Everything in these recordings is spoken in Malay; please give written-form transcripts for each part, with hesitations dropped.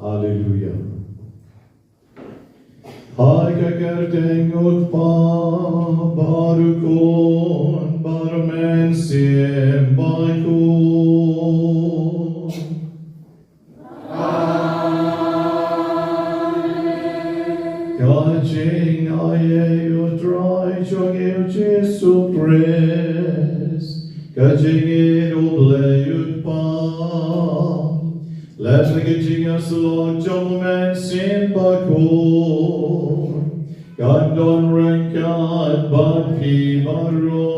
Hallelujah. Hai kakertengot pa barukon barmen siem baikon. Kajing aye utrai chogeu Jesu pres. Kajing iruble utpa. Let's make us Lord John sin bakor. God don't rank God but he baro.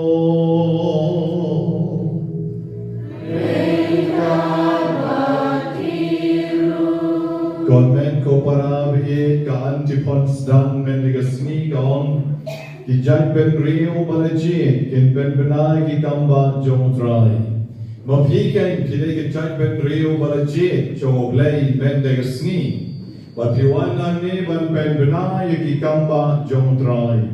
God men ko parabi ka antipons dan men digasni kaon. Ki jag ben rio balajit kin ben benai ki kamba jomutrai. Mapikan kita kecak ben rio balajit coglay ben degasni. Batiwan ni ban ben benai ki kamba jomutrai.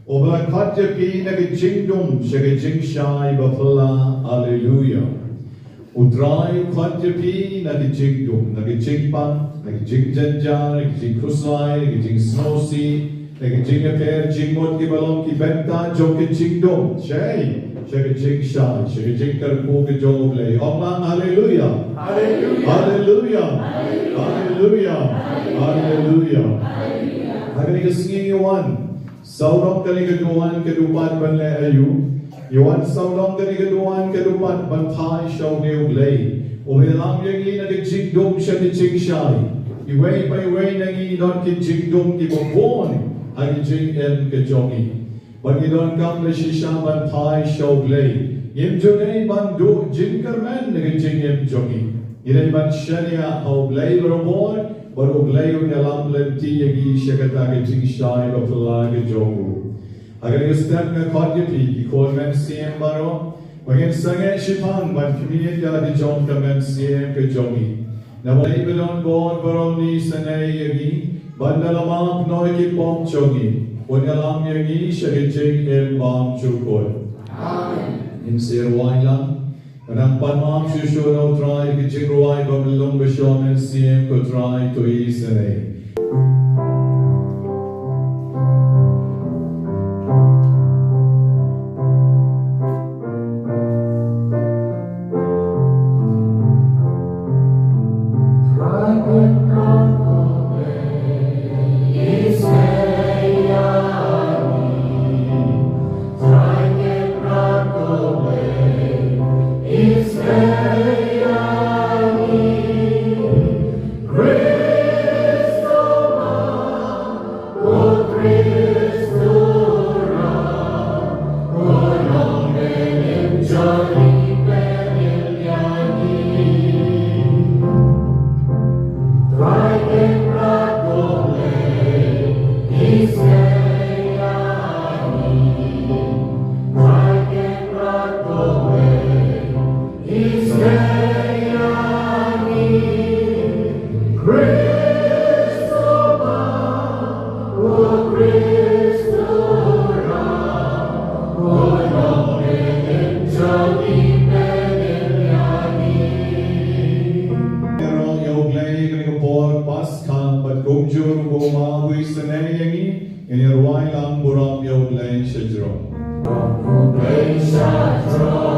Obla katya pi nagijingdum shagijing shai bafala. Hallelujah. Utrai katya pi nagijingdum nagijingpan nagijing janja nagijing kusai nagijing snosi nagijing aper jingmot ki balong ki benta jokijingdum shay. Shagajing shai, shagajing karpo ke jogle. Omang hallelujah. Hallelujah. Hallelujah. Hallelujah. Hallelujah. Hagani kasingin yuan. Saudong kali keduan kedupat banle ayu. Yuan saudong kali keduan kedupat bantai shaw neugle. Umilam yagi nagajing dom shagajing shai. Iway pa iway nagi don kijing dom kibopon. Hagajing en kejongi. Bagi don kam le shisha ban thai shogle yem jone ban do jinker man nge jing yem jongi ire ban shania ogle robor bar ogle un yalam lenti yegi shakata ge jing shai ba phla ge jongu agar ye step me khadye pi ki khol men siem baro bagen sange shipan ban community ya de jong ka men siem ge jongi na bolai belon bon baroni sane yegi bandalama pnoi ki pom jongi Punyalam yagi shagijing bam chukoi. Amen. In sir wailam. Manampan mam shusho no try gijing ruai babilong bishom and siem ko try to isane. Shadron,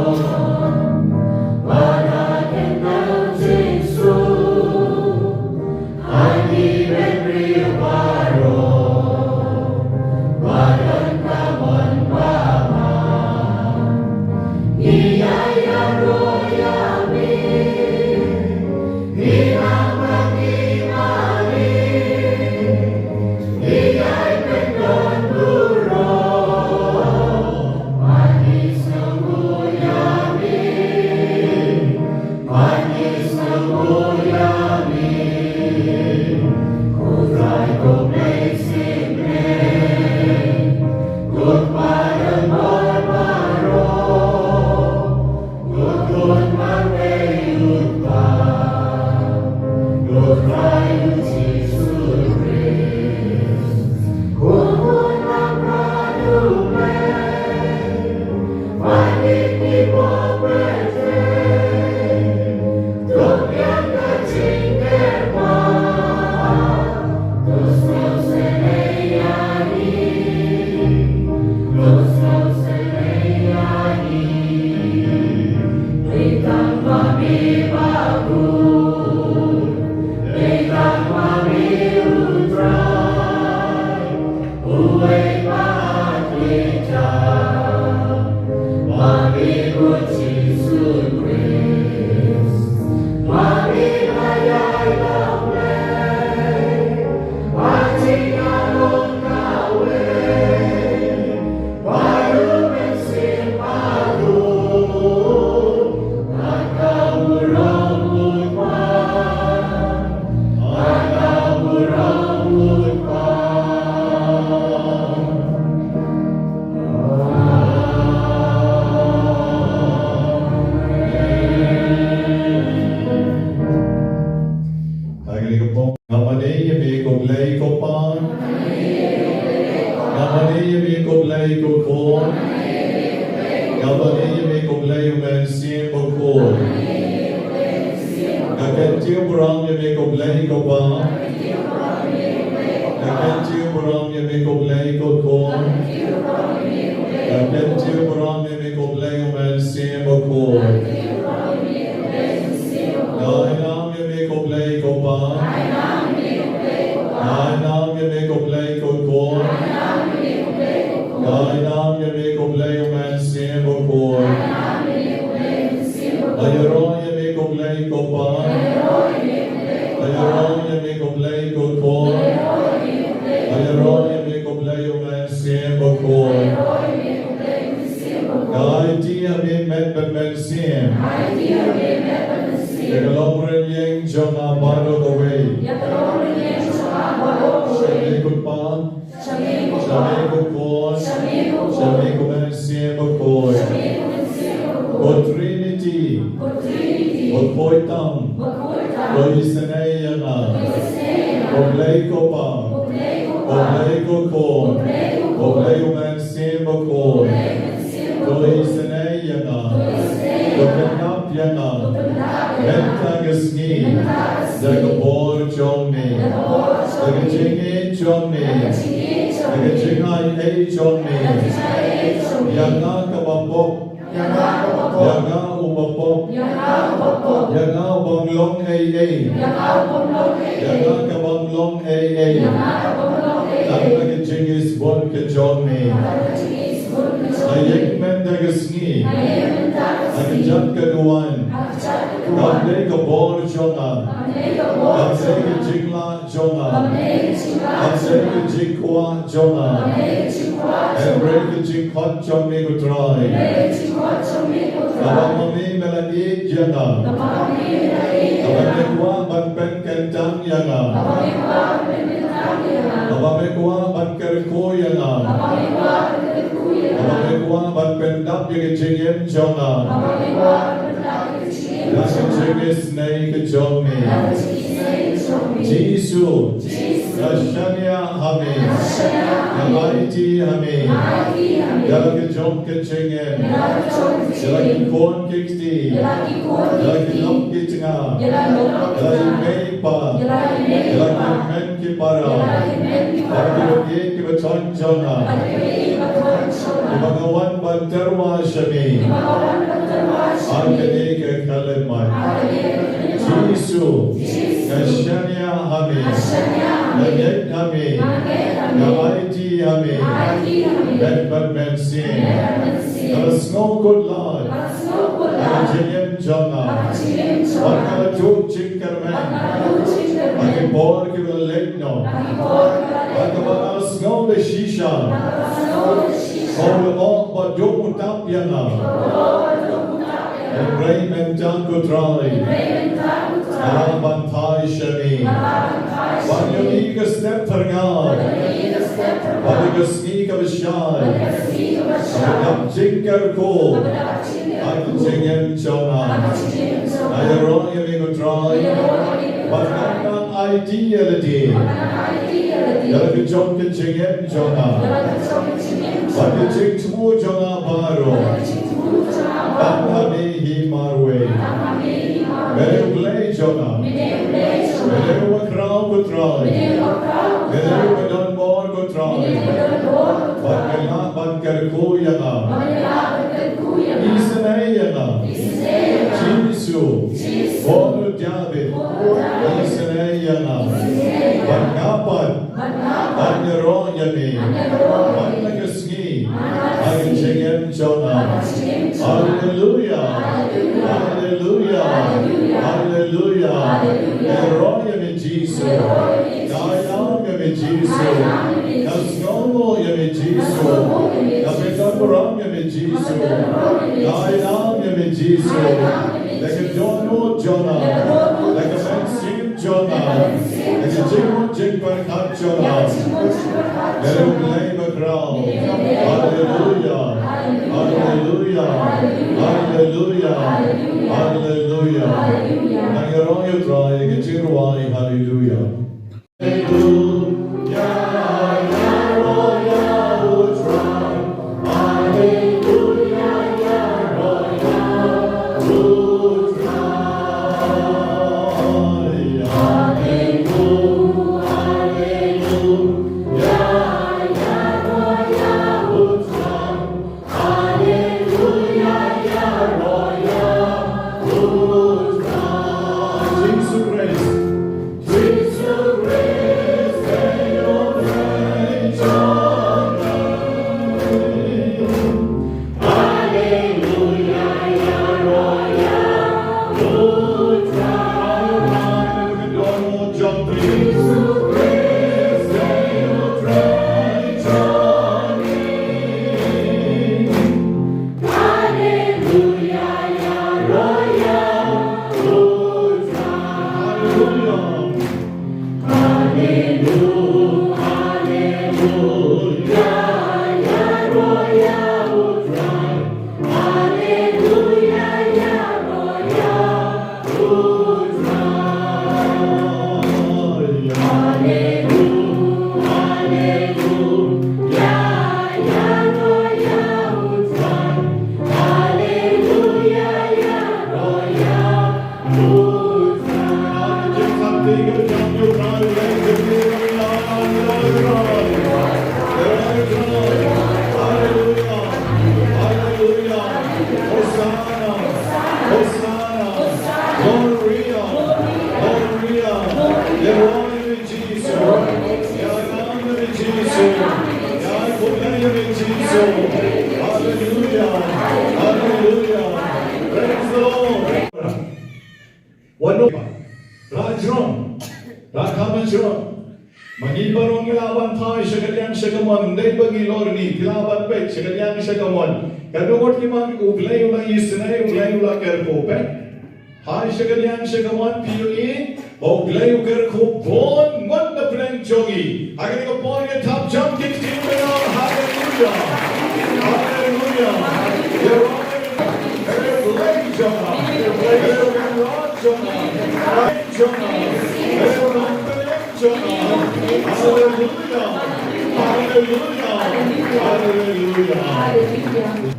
Chiu Brang Yame Ko Blay Ko Pa. Again Chiu Brang Yame Ko Blay Ko Kon. Again Chiu Brang Yame Ko Blay Ko Man Sim Ko Kon. Nai Nam Yame Ko Blay Ko Pa. Nai Nam Yame Ko Blay Ko Kon. Nai Nam Yame Ko Blay Ko Man Sim Ko Kon. Ayaro Yame Ko Blay Ko Pa. Ayaro Yame Ko Blay Ko Kon. Ayaro Yame Ko Blay Ko Man Sim Ko Kon. Nai Ti Yame Men Ben Men Sim. Yakalomren Yang Jona Baro the Way. Shame Ko Pa. Shame Ko Kon. Shame Ko Man Sim Ko Kon. God Trinity. God Poitam. God Isanayana. God Leiko Pa. God Leiko Kon. God Leiko Man Sim Ko Kon. God Isanayana. God Penapyana. Mentagasni. Dagabor Johnny. Dagajingi Johnny. Dagajingai A Johnny. Yana Kababok. Yaga Ubapok. Yaga Banglong AA. Yaga Kabanglong AA. Dagajingis Bonka Johnny. Ayek Mendagasni. Agajat Kaduan. Gamle Kabor Jona. Gamse Jingla Jona. Gamse Jingkwa Jona. Emre Jingkot Johnny Gutrai. Abamami Melanie Jana. Abamekwa Banpen Kentang Yana. Abamekwa Bankerko Yana. Abamekwa Banpendap Yagajingim Jona. Yagajingis Snake Johnny. Jisu. Yashania Hami. Yamaiti Hami. Yagajong Kachingim. Yagakon Kikti. Yagakilom Kitnga. Yagakimeipa. Yagakimen Kipara. Yagakilogye Kibaton Jona. Ibagawan Banterwa Shami. Arkadeke Kalemai. Jisu. Yashania Hami. Yagek Hami. Yamaiti Hami. Ben Sin. There is no good Lord. Yagajingim Jona. Wakalatuk Chinkarman. Wakibor Kivalegno. Wakabanas no the Shisha. All Badum Tapiana. And Raymond Dankutrai. Alabantai Shani. One unique step for God. One unique sneak of a shy. Up Jinker Cool. I can sing him Jonah. I don't even try. But not ideality. Yellow John can sing him Jonah. But the chick to Jonah Baro. Bamhami he Marway. Very play Jonah. Very crowd could try. Very done more could try. But not Bankerkoyana. Isanayana. Jisu. Bono David. Isanayana. Bankapan. Banyaroyani. Banlagasni. Agajingem Jonah. Hallelujah. Hallelujah. Hallelujah. Eroyami Jisu. Dayami Jisu. Nasnomo Yami Jisu. Napetamram Yami Jisu. Dayam Yami Jisu. Like a Dono Jonah. Like a Maxim Jonah. Like a Jingpan Hat Jonah. Let him claim a crown. Hallelujah. Hallelujah. Hallelujah. Hallelujah. And you're on your try, get your why. Hallelujah. Hallelujah. Hallelujah. Mangibarong ilaban tayo sa kanyang sagamon, hindi pag-ilor ni, tilaban pek sa kanyang sagamon. Kadungot ni mga uglayo na isinay, uglayo na kerkope. Hay sa kanyang sagamon, piyuin, uglayo kerkopon, ngot na pinangjogi. Akin ko po niya top jump, kick team na lang, hallelujah. Hallelujah. You're on it. You're playing Jonah. You're playing Jonah. You're on Jonah. Hallelujah. Hallelujah. Hallelujah.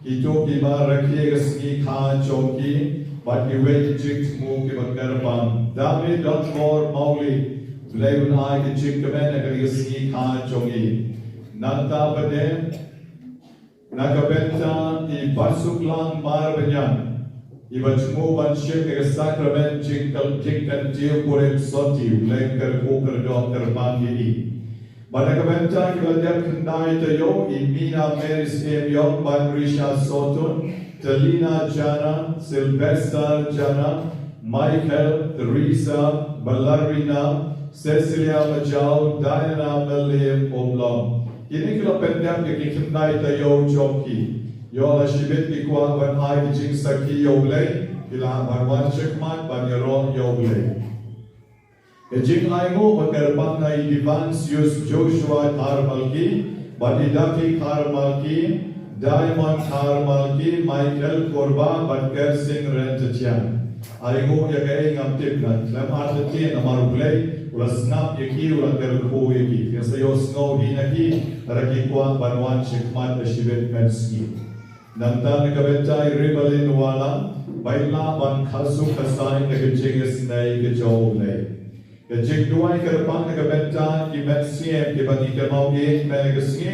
Ito kibaraki kasni kha choki but iwe jikt mu ki bakarpam David don't more mauli leun ai ki jikt men agari kasni kha choki nanta bade nakabenta I basuklang marbanyan Ibachmu banshik ke sacrament jingkal jingkan tiu kurek soti lengkar kukar dokter panggili. Banakabenta kiladep kendai tayo imina meris emyok ban risha sotun Talina Jana Sylvester Jana Michael Teresa Ballerina Cecilia Majau Diana Melim Omlong. Ini kalau pendam ke kendai tayo joki. Yola shibit ki kuang ban ai ki jing saki yoglei kila barwan shikmat ban yoro yoglei e jing ai mo bakarpang na Ivans Yus Joshua Tharmalki Badidaki Tharmalki Diamond Tharmalki Michael Korba Badker Singh Rentachan ai mo ya kai ngam tip na lam artati na maruglei ula snap yaki ula kerko yaki kesa yo snow hinaki raki kuang barwan shikmat shibit menski Nanta nagabenta ribalin wala baila ban khasu khasai nagajingas nay gajogle gajig duai karpang nagabenta ki mensiem ki bani kamau ge menagasngi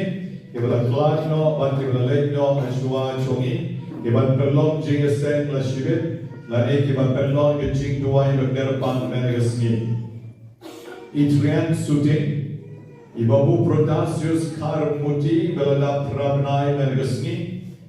ki bala klakno ban ki bala lekno ashwa chongi ki ban perlong jingasen la shibit la e ki ban perlong gajig duai karpang menagasngi itrian sutin ibabu protasius karmuti bala prabnai menagasngi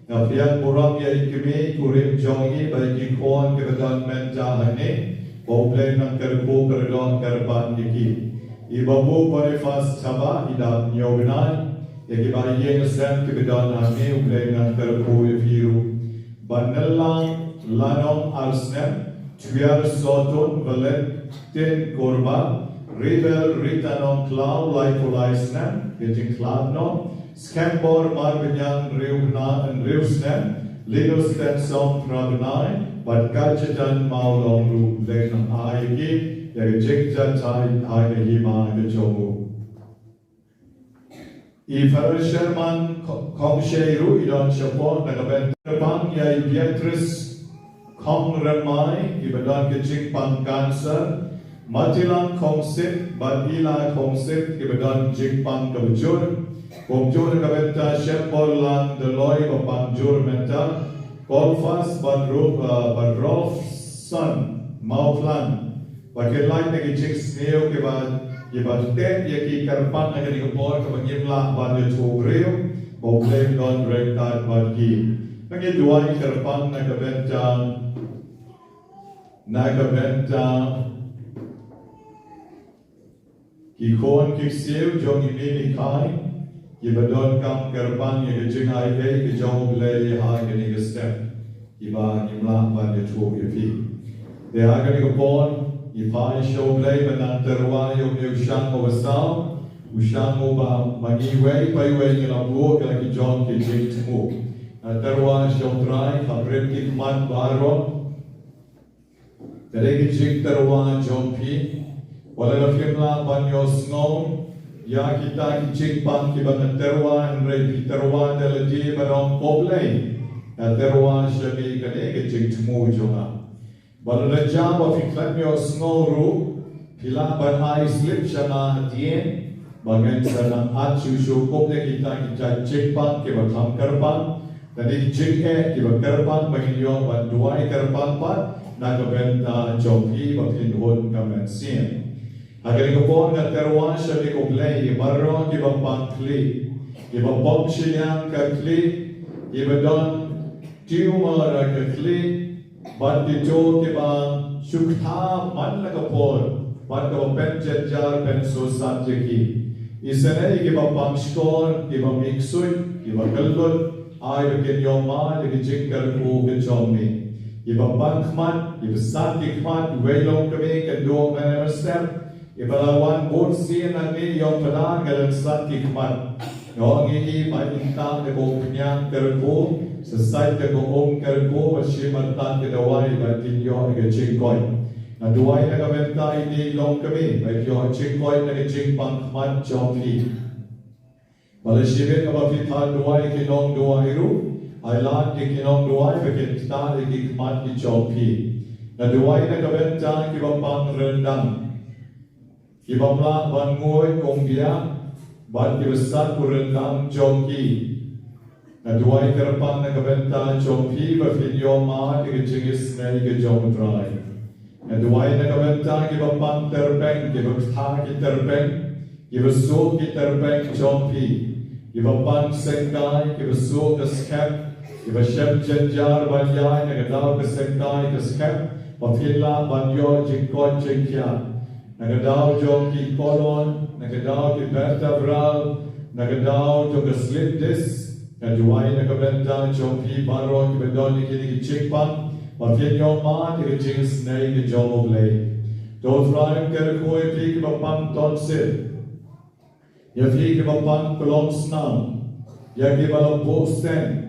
Nafian Muram ya ikimi kurim jongi bagi kuan kebetulan menjahane Bobleng ng kerpo kerdon kerban yaki Ibabu panifas taba idap nyognay Yaki bayeng sem kebetulan hame Bobleng ng kerpo yafiru Banelang lanong alsnem Tuyar sotun valen tin korba Rebel ritanong klaw laifulaisnem Gajing klaw no Skembor marbinyang riwna and riwsnem, linus ten som prabnai, but kachitan maulong ru lenang aigi, yagajikja tai agahima gajomu. Ifar Sherman kongsheru idon shapon nagabentapang yay Beatrice kong ramai, ibadon gajik pang cancer, matilang kongsit, badila kongsit, ibadon jik pang kabujur, Komjur kabenta shepol lang deloy bapangjur menta kolfas badrof son mauflan bakilai nagi jik sneo ke bad tet yaki karpan nagi kapor ke bangimla bad chogreu boblem don rektat badki nagi duai karpan nagi kabenta Nakabenta Kikon Kiksiu Jong Imini Kai Kibadon Kam Karpan Yagajing Aike Kijong Lay Hagani Step Iba Imla Van Yatu Yapi. The Aganigapon Ipai Show Play Banantarwa Yom Yushang Ovasal Ushang Oba Maniway Payway Nilabu Kalaki John Kijing Timu Tarwa Show Try Habrim Kikman Baro Teregi Jing Tarwa John P. Wala Fimla Banyo Snow Ya Kita Kijing Pan Kiban Tarwa and Ray Tarwa Deladi Barong Poblay Tarwa Shabi Kalegi Jing Timu Jonga. Wala Jam of Iklamio Snow Ru Pila Ban I Slip Shana Dien Bagan Sana Achu Shu Kople Kita Kita Jing Pan Kiba Kam Karpan Tadi Jing Kiba Karpan Bagilyo Ban Duai Karpan Pan Nakabenta Jopi Bapin Hon Kamen Sien. Agar ikupon na terwan siya di kublay, ibaron kiba pangkli, kiba pom siyang kakli, kiba don tumor kakli, bat dito kiba shukta man nakapon, bat kiba penjetjar pensusat jaki. Isanay kiba pangskor, kiba miksuy, kiba kalgot, ay bakin yoma, nagijing kalpo kichomi. Iba bankman, iba satikman, iwailong kami, kaduong na step, iba lawan bursi na ni yung padan, galang satikman. Yung ini maintang na kong pinyang karpo, sa site na kong karpo, masyimantang kinaway, batin yung nagachingkoy. Naduway na kamenta ini long kami, ba't yung chingkoy na gaching bankman, chongli. Malasibit na mapitan duway kinong duway ru, ay lahat di kinong duway bakit di kikmat di chopi. Na duway na kabenta kibang pang rendang. Kibang la bangoy kong biya, bat kibasat ko rendang choki. Na duway karapang na kabenta chopi bakit yung ma di kachingis na ikajong dry. Na duway na kabenta kibang pang terpeng, kibang ta ki terpeng, kibasok ki terpeng chopi. Kibang pang sengkay, kibasok ka skep, Iba Shem Jenjar Banyai Nagadaw Kasengkai Kaskep Papila Banyo Jingkot Jingkya Nagadaw Joki Kolon Nagadaw Ki Vertebral Nagadaw Joga Slipdis Naduway Nagabenta Joki Baro Ki Bedoni Ki Chikpan Papinyo Ma Ki Jings Nay Ki Jomo Blay Dot Ryan Kerkoy Piki Bapang Tonsil Yafiki Bapang Kolom Snam Yaki Balapo Sten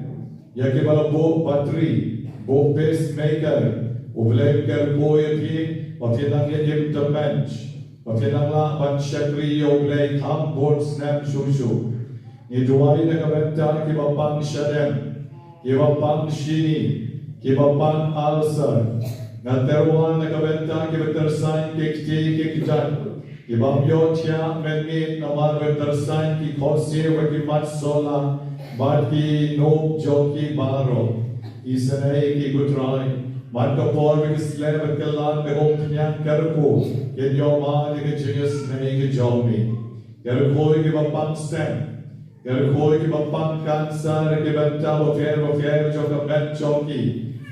Yaki bala bo battery, bo pacemaker, ublay kerkoy pi, patinang yim to bench, patinang la ban shakri ublay kam board snap shushu. Ni duway na kabenta kiba pang shadem, kiba pang shini, kiba pang ulcer. Na terwan na kabenta kiba tersain kikti kikjan, kiba myotya menit na marwe tersain ki khosye wa ki mat sola. Bati no joki baro, isanay ki gutray. Marka por with slave kalan the opening karpo. Get your man in the genius name ki jomi. Karpo ki bapang stem. Karpo ki bapang cancer ki banta of fair joka ben joki.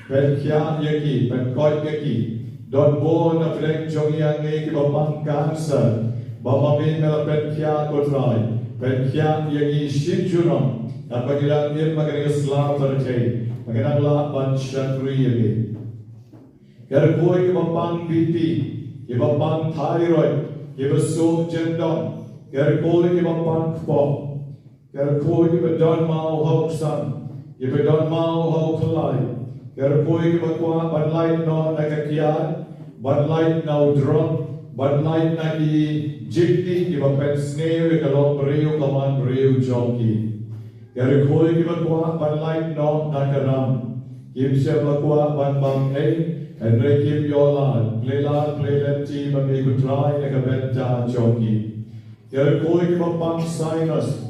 Ben kya yaki, ben koi yaki. Don born of leg jogi angi ki bapang cancer. Bamamin mela ben kya gutray. Ben kya yaki shinjuram. At magilang yun magaling slaughter kay magilang laban siya kriyali. Karpoy ibang BP, ibang pang thyroid, ibang soul gendon, karpoy ibang pang po, karpoy ibang don mau hoksan, ibang don mau hokalay, karpoy ibang kwa banlight no nagakiyad, banlight na drum, banlight na i-jigti, ibang pensneo, ikalong breo kaman breo jonki. Karikoy kibakwa banlight no nakaram. Kim siya bakwa banbang and rekim yolan. Playlan playlanti mamikutray nakabenta choki. Karikoy kibapang sinus.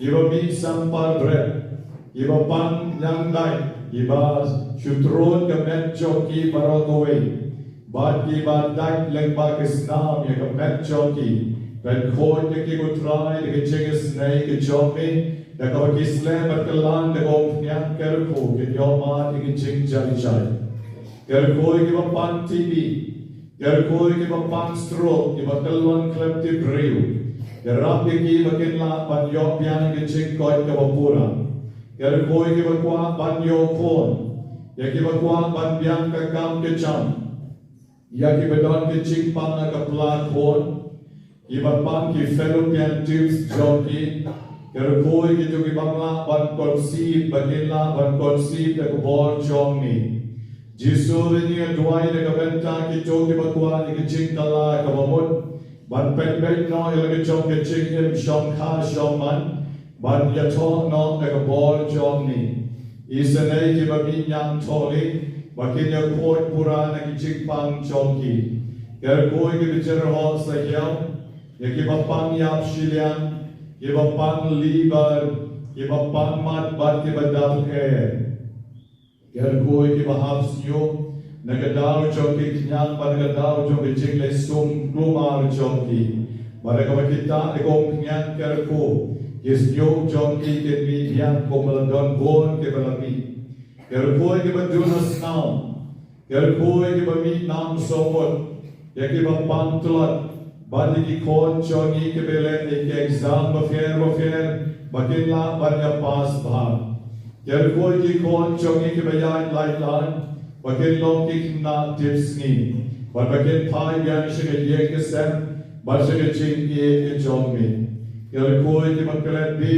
Ibami sampar bread. Ibapang yangday. Iba shutron kamet choki barotaway. Bad iba dike lengbakis nam yakamet choki. Karikoy kibutray nakachingis na ikachomi. Nakapag Islam at kalang nagong niyang karpo, kinyo mga tingin jay jay. Gerkoi ki pan TB, gerkoi ki pan stroke, ki kalwan klep ti breu. Gerap ki bakin la pan yok yang ki ching koi ka pura. Gerkoi ki bakwa pan yok kon, ya ki bakwa pan biang ka kam ke cham. Ya ki bedon ki ching pan ka pla kon, ki pan ki Philippine tips joki. Gerkoi ki tu ki bangla pan conceive bakin la pan conceive ka bor jong ni. Jisu ni duai de kabenta ki joki bakwa ni ki ching kala ka bamut ban pen no il ki jong ki ching im shom kha shom man ban ya to no ka bor jong ni isanai ki babi nyang tholi bakin ya koi pura na ki ching pang jong ki ker koi ki bichar ho sa yaw ya ki bapang yap shilian ki bapang liver ki bapang mat bat ki badal ke Gerkoi ki bahas yo, nagadao joki knyang pa nagadao joki jingle sum klumar joki. Mereka kita ekong knyang gerko, yes yo joki ke mi yang komeladon bon ke belami. Gerkoi ki badunas nam, gerkoi ki bami nam somot, yaki bapang tulat, badi ki kon joki ke bele ke exam bafer, bakin la banya pas bahag. Gerkoi ki kon chongi ki bayan lailan, bakin long ki na tips ni, bakin pai yang shige ye ke sem, shige ching ye ke chongi. Gerkoi ki maklet bi,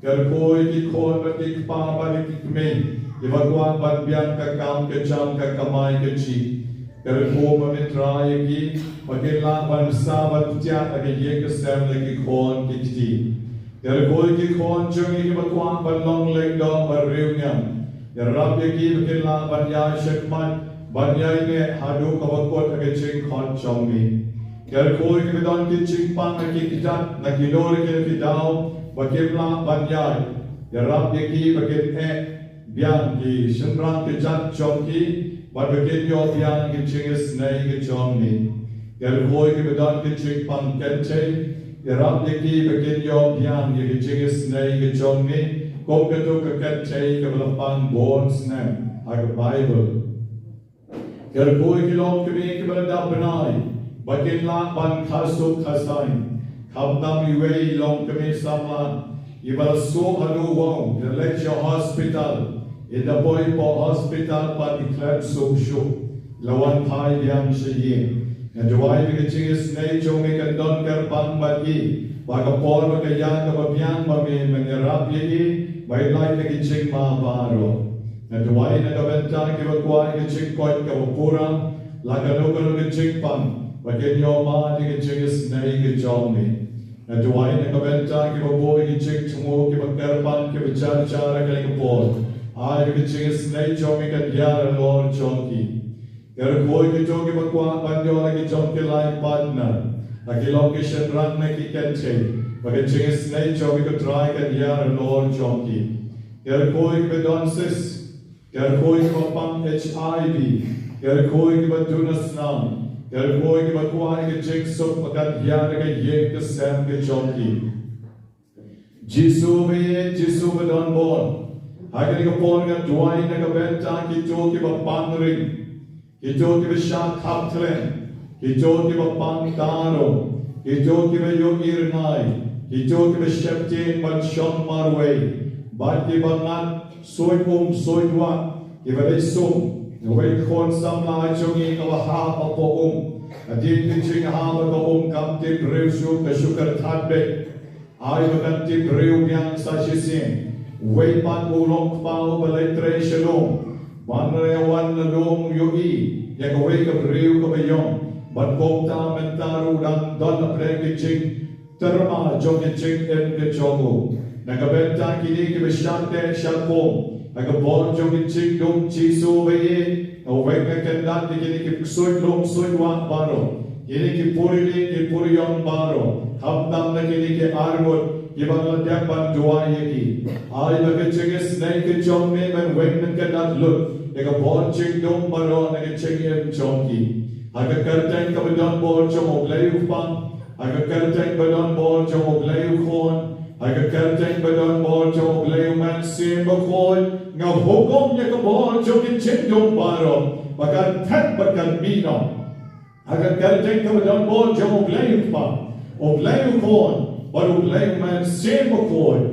gerkoi ki kon batik pa balik ki me, ki bagwan ban bian ka kam ke cham ka kamai ke chi. Gerkoi mamitrai ki, bakin la ban sa ban tiat age ye ke sem ki kon ki ti. Gerkoi ki kon chungi ki bakwan ban long leg dong ban riu nyam. Gerap ki bakin la ban yai shekman, ban yai ne haduh ka bakot age ching kon chongi. Gerkoi ki bidon ki ching pang age kitat, na kilori ki daw, bakin la ban yai. Gerap ki bakin biang ki shenrang ki jat chongi, ban bakin yo biang ki chingis nei ki chongi. Gerkoi ki bidon ki ching pang kente, Gerap ki bakin yo biang ki chingis nei ki chongi, kong ketu ke kente ke belapang bon snem, ag Bible. Gerkoi ki long ki belada benai, bakin la ban khasuk khasain, khabdam iwei long ki samlan, ibal so haduh wong, the lecture hospital, in the boy po hospital pa declared so lawan pai biang siye. And why we chingis nei chongi kan don kar pang bagi baga por baga yang ka babiang bami mengerap ye bai lai ke ching ma baro. And why na ka benta ki bagwa ke ching kot ka pura la ka no ka ching pang bagen yo ma ke chingis nei ke chongi. And why na ka benta ki bagbo ke ching chumo ki bagkar pang ke bichar chara ke por ai ke chingis nei chongi ka yar lor chongi. Gerkoi ki jogi bakwa banyo lagi jom ki lai partner, lagi long ki shenran na ki kente, bagi chingis nei jogi ko try kan yar lor jogi. Gerkoi ki bedonsis, gerkoi ki bapang HIV, gerkoi ki badunas nam, gerkoi ki bakwa ki jing sup bagat yar ka yek ka sem ki jogi. Jisu bedon bon, hagani ka pon ka duai na ka benta ki jogi bapang ring. Ito ki besyak kaptren, ito ki bapang taro, ito ki bayo irnay, ito ki besyeptin bansyong marway, bat ki bangat soy dwa, ki balay sum, naway kon samla chungi kawaha papoong, adin ki ching hama kaong kamtip rewsyu kasyukar tatbek, ay magantip rew yang sa shisin, way pan ulong pao balay tre shalom, Manrewan na dong yogi, ya kaway kabriw kabayong, ban kongta mentaru dan don na prekicing, terma jogicing en kechogo. Nagabenta kini kibisyante siyakong, nagabon jogicing dong chiso baye, nawag na kendat kini kipsuy dong suywa baro, kini kipuriyong baro, habdam na kini ki argot, ibang ladyak ban duwayaki. Ay nagachingis na ikachong ni man wag na kendat lut, nagabon ching dong baro nagachingim chongki. Agakarteng kabadon bor chong oglayu pang, agakarteng badon bor chong oglayu kon, Agar kerjeng badan bol jauh beliau mansin berkoi ngau hukumnya ke bol jauh kecendung baru bahkan tak bahkan minum. Agar kerjeng ke badan bol jauh beliau pa, beliau kon, baru beliau mansin berkoi,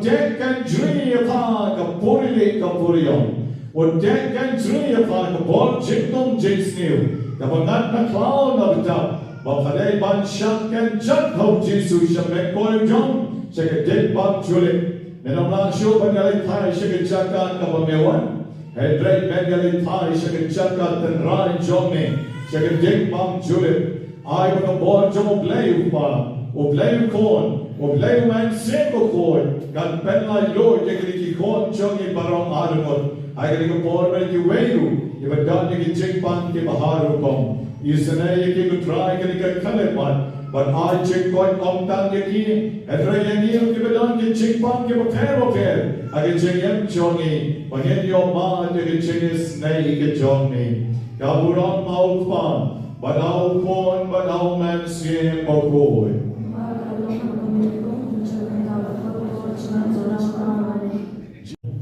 dekan juri apa ke puri ke purion, dekan juri apa ke bol jendung jesniu, dapat nak cloud nak betap, bahkan ban syakkan jatuh Yesus syakkan koi jom. Saya kedek bab julit, menang langsung pengalih thai saya kejaga kemewahan, hedrai pengalih thai saya kejaga tenrai jomne, saya kedek bab julit, ay menabor jom oblayu pa, oblayu kon, oblayu man seko kon, kan penlai lo jadi kikon jongi barong armut, ay kali kepor mereka weru, ibadat jadi jengpan ke baharu kom, isana jadi kutrai kali kekalepan. But I check point on tang yaki, and Rayani give it on the check pump, give a pair of hair. I get Jim Johnny, but in your mind, you get Jenny's snake Johnny. Gaburon mouth fun, but our corn, but our man's game of boy.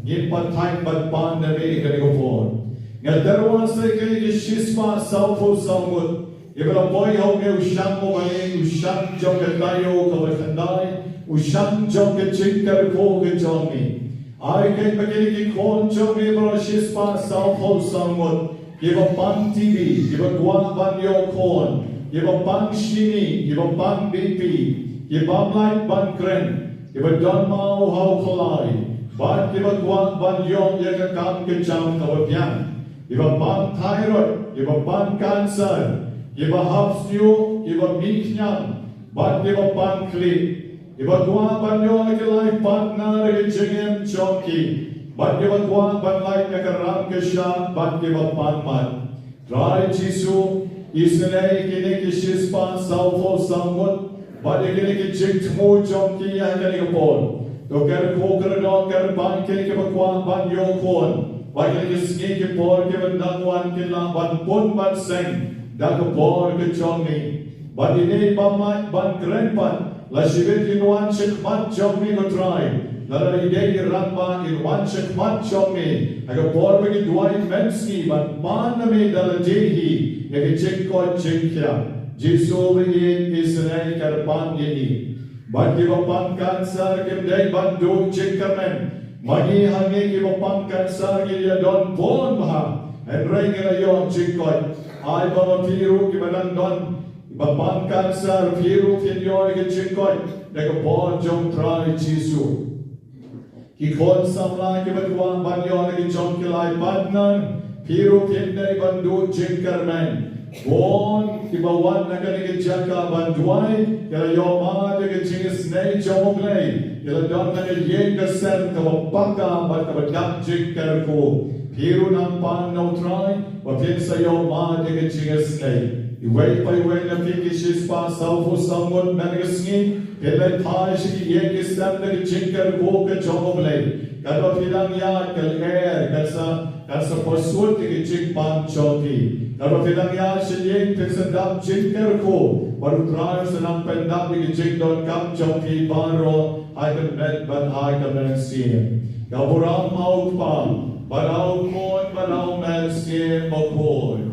Give but time, but bond the way can go for. Yet there was a Shispa South of Samwood. Ibra boy ho ke usham mo bani usham jom ke tayo ka bakyndai usham jom ke chinkar ko ke jomi ai ke bagini ki kon jomi bro shispa south ho samot giba pan tv giba gwa ban yo kon giba pan shini giba pan bp giba light ban kren giba don mau ho kholai ban giba gwa ban yo ya ka kam ke jam ka byan giba pan thyroid giba pan cancer Iba hapsnyo, iba miknyang, bat iba pankli, iba dua banyo nakalay partner jengem choki, bat iba dua banlay nakaram kesha, bat iba panmat. Try Jisu, isnay kini kishispa saufo samut, bat kini kijengtmo choki ya kini kapol. Dokar kokar dokar ban kini kibakwa banyo kon, bat kini kisngi kipol kibandangwan kila ban pun ban seng. Dak bor ke jomi, but ini pamat ban krenpan, la shibet in one shekmat jomi ko try, la ide ramba in one shekmat jomi, aga bor bagi duai menski, but man nami dala jehi, eke chekko chekya, Jisu bagi Israel karpan yeni, but di bapan cancer kemdai bandu chekkamen, magi hangi di bapan cancer gilya don bon baha, and rai gila yon chekko. I baba piru ki badan don bapan cancer piru finyo ke chingkoi dek bon jom try Jisu ki kon samla ki badwa banyo ke jom kilai badnan piru pindai bandu chingkarmen bon ki bawan nakan ke jaka bandwai kala yoma de ke chingis nei jomoglei kala don na ke yen ke ser ka bapaka bat ka badam chingkar ko Piru nampan no try, wa pinsa yo ma de ke chingas nei. Iway pa iway na piki shispa saufu samut menegasngi, pila thai shiki ye ke stem na ke chinkar ko ke chomoblay. Kadwa pilang ya kal air, kalsa pursuit ke chingpan choki. Kadwa pilang ya shiyeng piksandam chinkar ko, baru try sa nang pendam ke chingdon kam choki baro, I can met but I can see. Gaburam maut pa. Barau kon, barau melsi mokoi.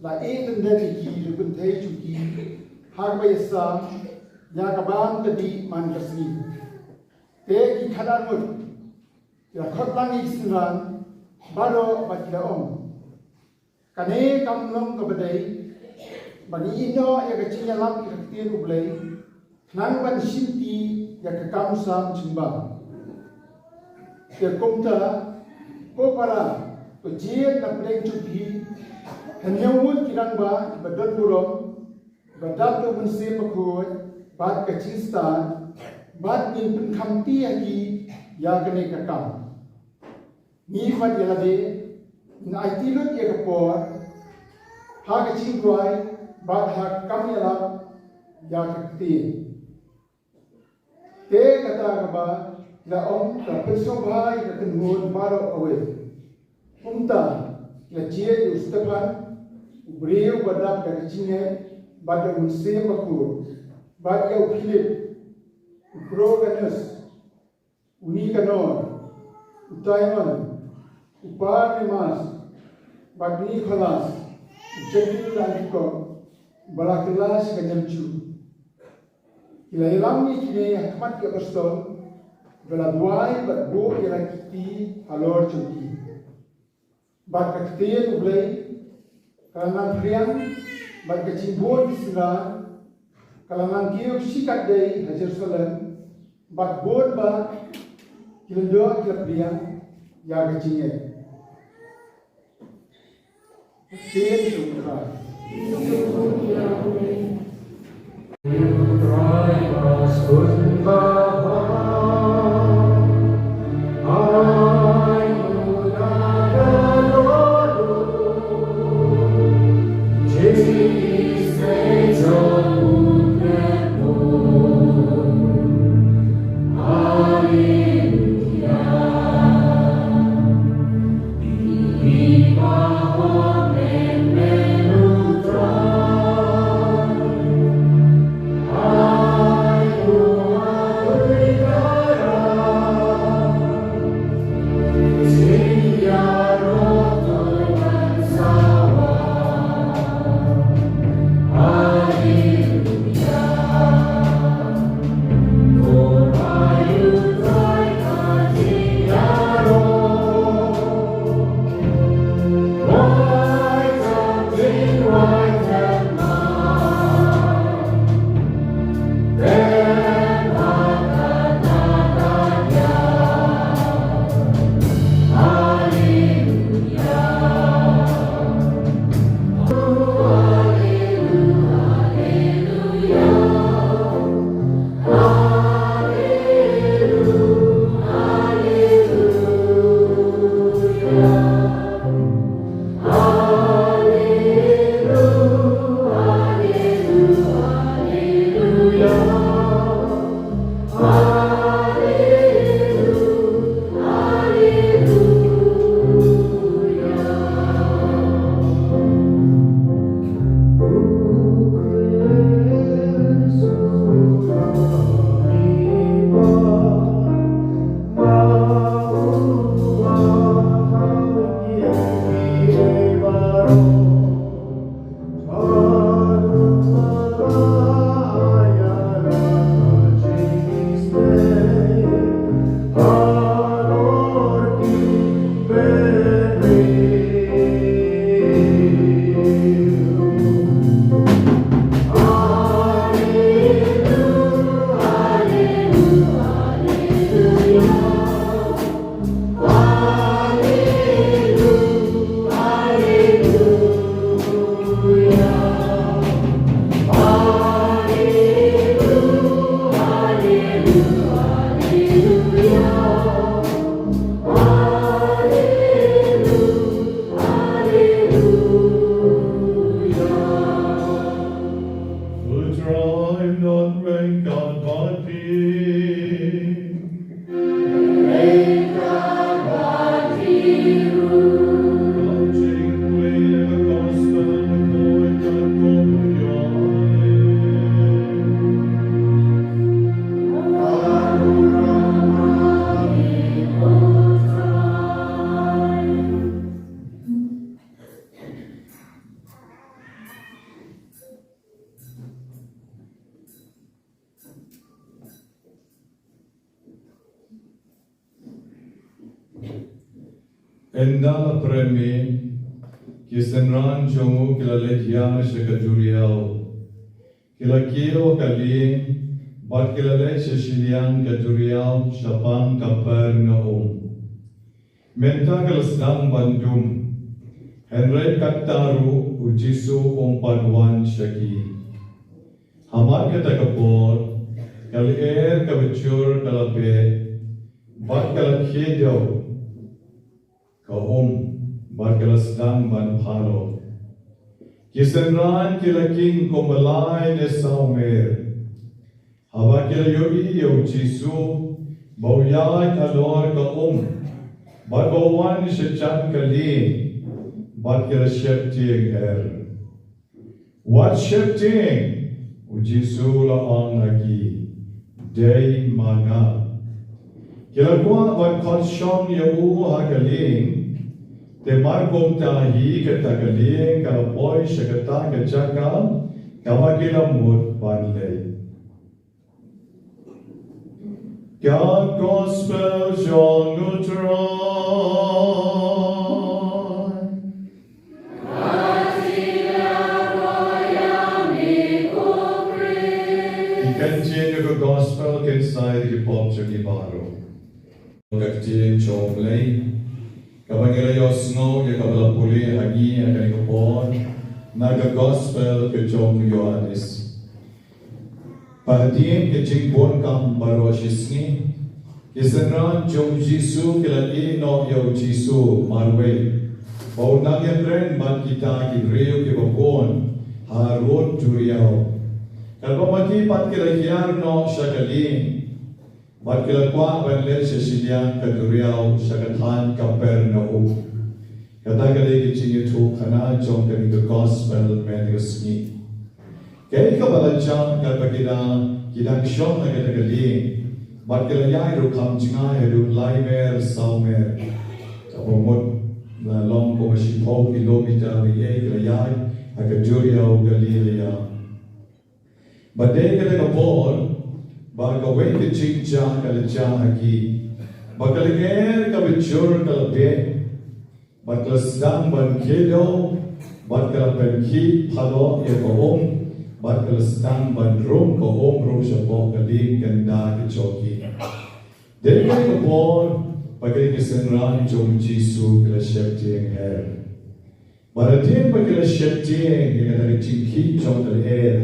la e den de ki lu kun thei chu ki har ba yasa ya ka ban ka di man ka sni te ki khadan mut ya khot lang i sinran baro ba ki la om kane kam long ka badai bani ino ya ka chinya lam ki khti ru blai nang ban shinti ya ka kam sam chimba te komta ko para to jien na pleng chu ki hanyawut kirang ba badon burom badap to munse pakhoi bat ka chistan bat nin pun khamti agi ya gane ka kam ni fat yala de na itilut ya ka por ha ka chingwai bat ha kam yala ya ka ti te kata ka ba la om ka peso bhai ka kunhun maro awe umta la jie ustapan Beriu badap dari Cina, pada musim aku, pada Philip, Proganus, Unikanor, Utaiman, Upanimas, pada Nicholas, Jadi Laniko, Balakilas Kanyamchu. Ila ilang ni kini hakmat ke Boston, beladuai badbo ila kiti halor cuti. Bad kaktian ublay. Kalangan priang, bad kecimbun sila, kalangan kiuk sikat day hajar salam, bad bod ba, kilendo kila priang, ya kecingnya. Tiada syukur. endala premi kisenran jongu kilaletia shakajuriao kilakio kali bat kilale shashilian kajuriao shapan Kapernaum menta kalasdang bandum Henry Kataru ujisu umpanwan shaki Hamar katakapor kalier kabicur kalape bat kalakhedo kahum bat kalasdang ban phalo kisenran kilaking kombalai ne saumer hava kilayogi yo jisu bauyat alor kahum bat bawan shechan kali bat kilashepting what shepting ujisu la angagi day mana kilakwa bat khonshom yu hagaling te markom tahi katagaling kalapoy shagata kachaka kamakilamut banle God gospel shall gospel inside the pop chaki baro kakti chom lei kabangela yosno ya kabla puli agi akan kopon naga gospel ke chom yohanes padien ke jingpon kam baro shisni kisenran chom jisu kelali no yo jisu marwe bau nagya tren ban kita ki reo ke bokon harot juriao Kalpamati pat kira-kira no syakaling bat kila-kwa banle sesilian kaduriau syakathan Kapernaum kata kali kicing itu kana jong kani ke gospel menisni kaya ka balajang kalpakida kidang syong na kata kali bat kila-yai rukam jingai hadu laimer saumer kapomot na long ko masipong kilometer riyay kila-yai akaduriau Galilea Badai kata kapor, baga wei ke cikja kala jahagi, baga leger kabicur kala be, baga sedang ban kedo, baga pergi palo ya kohom, baga sedang ban rom kohom rom syabok kali ganda kecoki. Dari kata kapor, baga kesenran jom jisu kala syeptieng her. Baratien baga syeptieng yang kata kecingki jom kala her.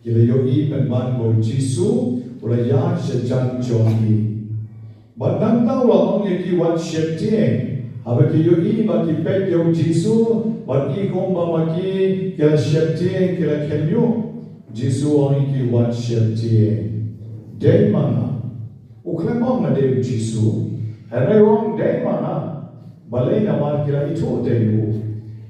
Kila yo iban ban bo jisu ula ya sejan jongi badang tau la ong ki wat shepting aba ki yo iba ki pet yo jisu bat ki komba maki kila shepting kila kenyo jisu ong ki wat shepting day mana uklemong na day jisu hare ong day mana balai na mar kila itu day u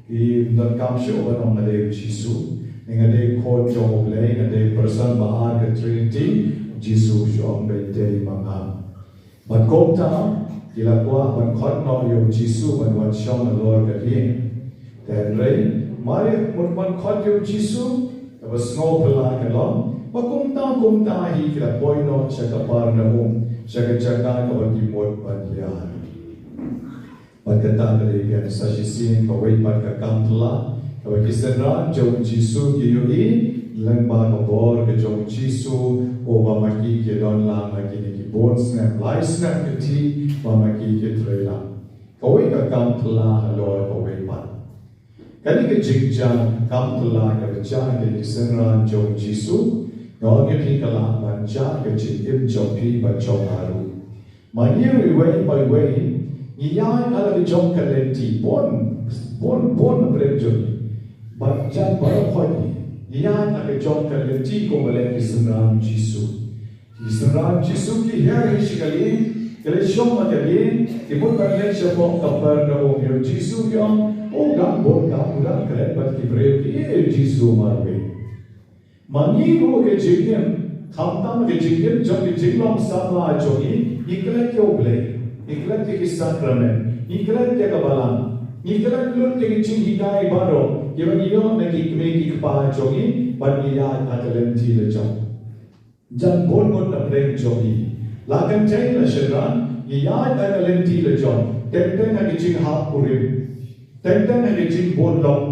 I dan kamsho banong na day jisu Ngade ko jong le ngade person bahar ke Trinity Jesus jong be day manga ban komta kila kwa ban khot no yo Jesus ban wat shong lor ke lien then rei mari mun ban khot yo Jesus ta bas no pala ke long ba komta hi kila boy no chaka par na chaka chaka ka ban ki mot ban ya ban kata le ke sa sin ka wait ban ka kamtla Kalau kisenran jom jisu ki yoi lengba kabor ke jom jisu o bamaki ke don lang lagi ni ki bon snap live snap ke ti bamaki ke trela kawai ka kam tla halor kawai pat kali ke jingjang kam tla ke cha ke kisenran jom jisu ngong ke pi kala ban cha ke jin im jom pi ban jom haru manyu way by way ni yan ala ke jom kalenti bon bre jom Baca berkhoni, ia nak jom kalenti ko boleh kisenram Jisu. Kisenram Jisu ki hari sekali, kalau syom sekali, ibu kalian siapa Kapernaum yo Jisu yang gambon kamuran kalian bat kibreu ki Jisu marwe. Mani ko ke jingem, khamtam ke jingem jom ke jinglom sama jogi, iklat ke oblei, iklat ke sakramen, iklat ke kabalan, iklat lur ke jinghikai baro. Yang iyo neki kemeki kepala jogi, baniya atalenti le jom. Jan bon na break jogi. Lakan chay la shedran, iya atalenti le jom. ten hagi jing hap kurim, ten hagi jing bon long,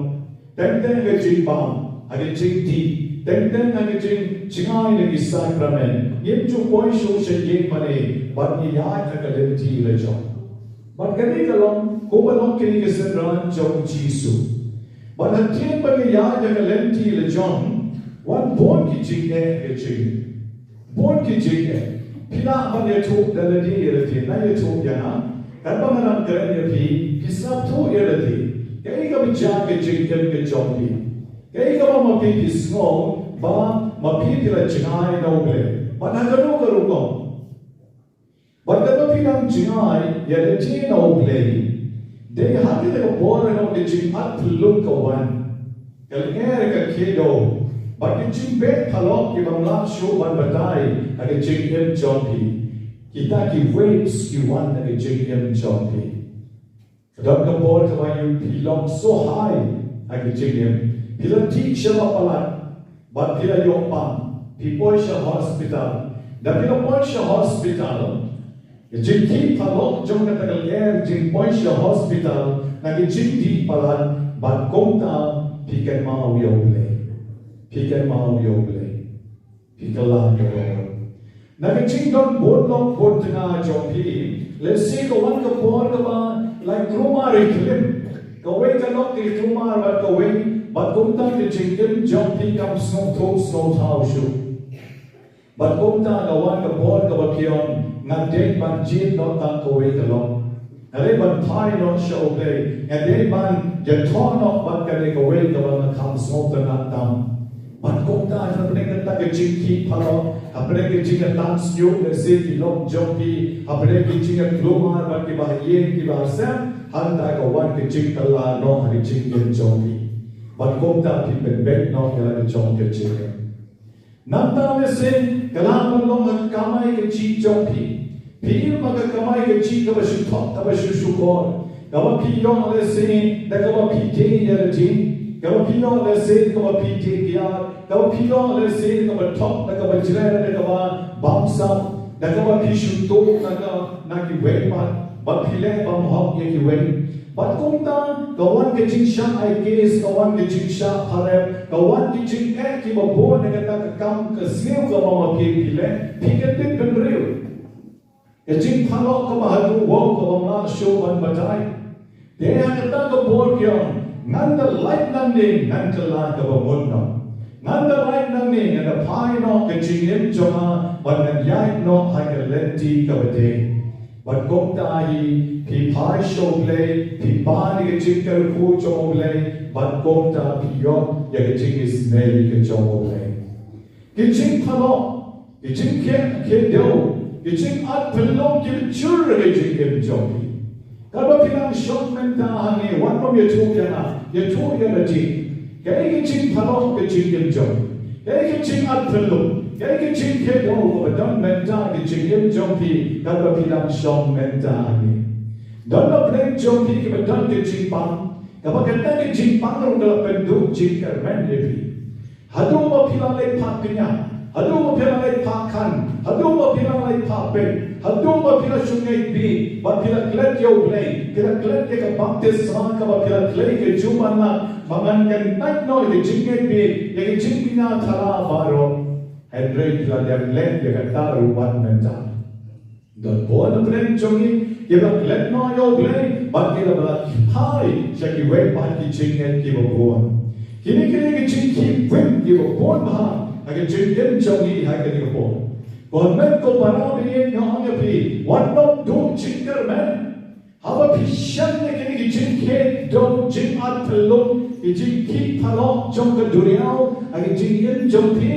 ten hagi jing bam, hagi jing di, ten hagi jing jingai lagi sacrament. Yem chu boy show she yem mane, but ni yai hagi lenti le jong. But kani kalong, ko balong kini kesenran jong Jisu. But hati bagi yai hagi lenti le jong, one born ki jing e jing, born ki jing e. Pila ban ye thuk daladi yerati na ye thuk yana kan bangaram karen ye phi pisap thu yerati kai ka bicha ke jingkem ke jompi kai ka ma phi pisno ba ma phi tila jingai no ble ban hagano karu ko ban ka phi nam jingai yerati no ble de hagi de bor no de jing at luk ko wan kal nger ka kedo. But the jing bet palok ki bangla show ban batai ag jing em jompi kita ki waves ki wan ag jing em jompi kadam ka bor ka wayu pilong so high ag jing em pila teacher palat but pila yopam people sha hospital da pila point sha hospital jing ki palok jong ka tagal air jing point sha hospital nag jing di palat but komta pikan ma wi oble Pikan mau yo ble, pikala yo. Naging don bod long bod tengah jompi. Let's say ko wan ka por ka ba like rumah reklim. Kawai ka nok di rumah bat kawai bat kumta ke jingkem jompi kam snow thau shu. Bat kumta ka wan ka por ka ba kion ngade ban jin not ta kawai ka long. Ngade ban thai not show ble. Ngade ban jathon not bat ka de kawai ka ba kam snow ta tam. But komta apne kata ke jingki phalo apne ke jinga dance yo se ki long jompi apne ke jinga glomar ba ke ba ye ki ba sam han ta ko wan ke jing kala no hari jing ke jompi but komta pi ben bet no kala ke jom ke jinga nanta me se kala man long kamai ke ji jompi pi ma ka kamai ke ji ka ba shu thok ka ba shu ko ka ba pi yo le se da ka ba pi te ya ji kalau pino le se ko pi te kia kalau pino le se ko top na ka jira na ka bamsa na ka pi shuto na ki we ba pile bam hok ye ki we ba kumta kawan ke jing sha ai case kawan ke jing sha hare kawan ke jing e ki ba bo na ka kam ka seu ka ma pi pile pi ke te ben riu ke jing phalo ka ba hadu wo ka ba ma show ban batai de ha ka ka bo kyo Nanda light nanding nanda la ka ba munno nanda light nanding and a pie no ka jingem joma but nan yai no ha ka lenti ka ba de but kom ta hi pi pie show play pi ba ni ka jingkar ko jo play but kom ta pi yo ya ka jing is nei ka jo play ki jing phalo ki jing ke do ki jing at phalo ki chur ka jingem jomi kalau bilang shock mentah ni, wan pun dia tu yang lagi. Kaya kecing palok kecing yang jom, kaya kecing at perlu, kaya kecing kedo, dan mentah kecing yang jom pi. Kalau bilang shock mentah ni, dan lo play jom pi kita dan kecing pang, kalau kita kecing pang orang kalau penduk jingkar mendepi. Haduh mau bilang lagi paknya, haduh mau bilang lagi pakan, haduh mau bilang lagi papen. Haduh ba pila sungai bi ba pila klet yo play pila klet ke baptis sa ka ba pila play ke juman na mangan kan tak no ke jingai bi ye ke jingina thala baro hendrei pila dem let ye ka taru wan menta don bon plan jongi ye ba klet no yo play ba ke ba hai shaki we ba ki jingai ki ba bon kini ke jingi win ki ba bon ba age jingai jongi ha ke ni bon Government ko bana biye nyong ye pi one not do jinker man haba pishan ne kini ki jinke do jing at pelong ki jinki palok jong ka duriao agi jingyen jong pi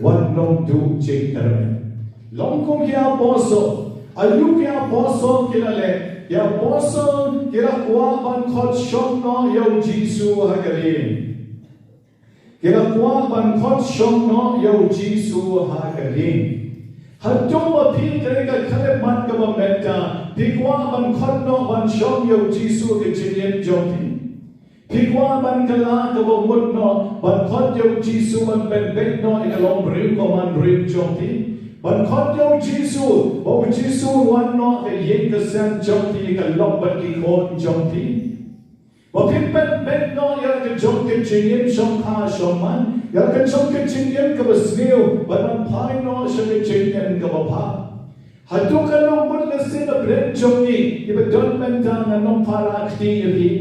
one not do jinker man long ko kya boso ayu kya boso kilale ya boso kira kwa ban khot shom no yo jisu hagari Kira kuah ban khot shom no yo Jisu ha karing. Haduh ba pi terika kare man ka ba menta. Pi kuah ban khot no ban shom yo Jisu ke jinyen jompi. Pi kuah ban kala ka ba mut no ban khot yo Jisu ban ben ben no ikalong brim ko man brim jompi. Ban khot yo Jisu, bo Jisu wan no ke yen ke san jong ti ke lok ban ki khot jong ti. Bo pin pen no ya ke jong ke chingim shong kha shong man, ya ke jong ke chingim ke basneu, ban phai no she ke chingim ke ba pha. Haduh ka no mut le sin a bren jong ni, ke ba don men dang a no para khti yi.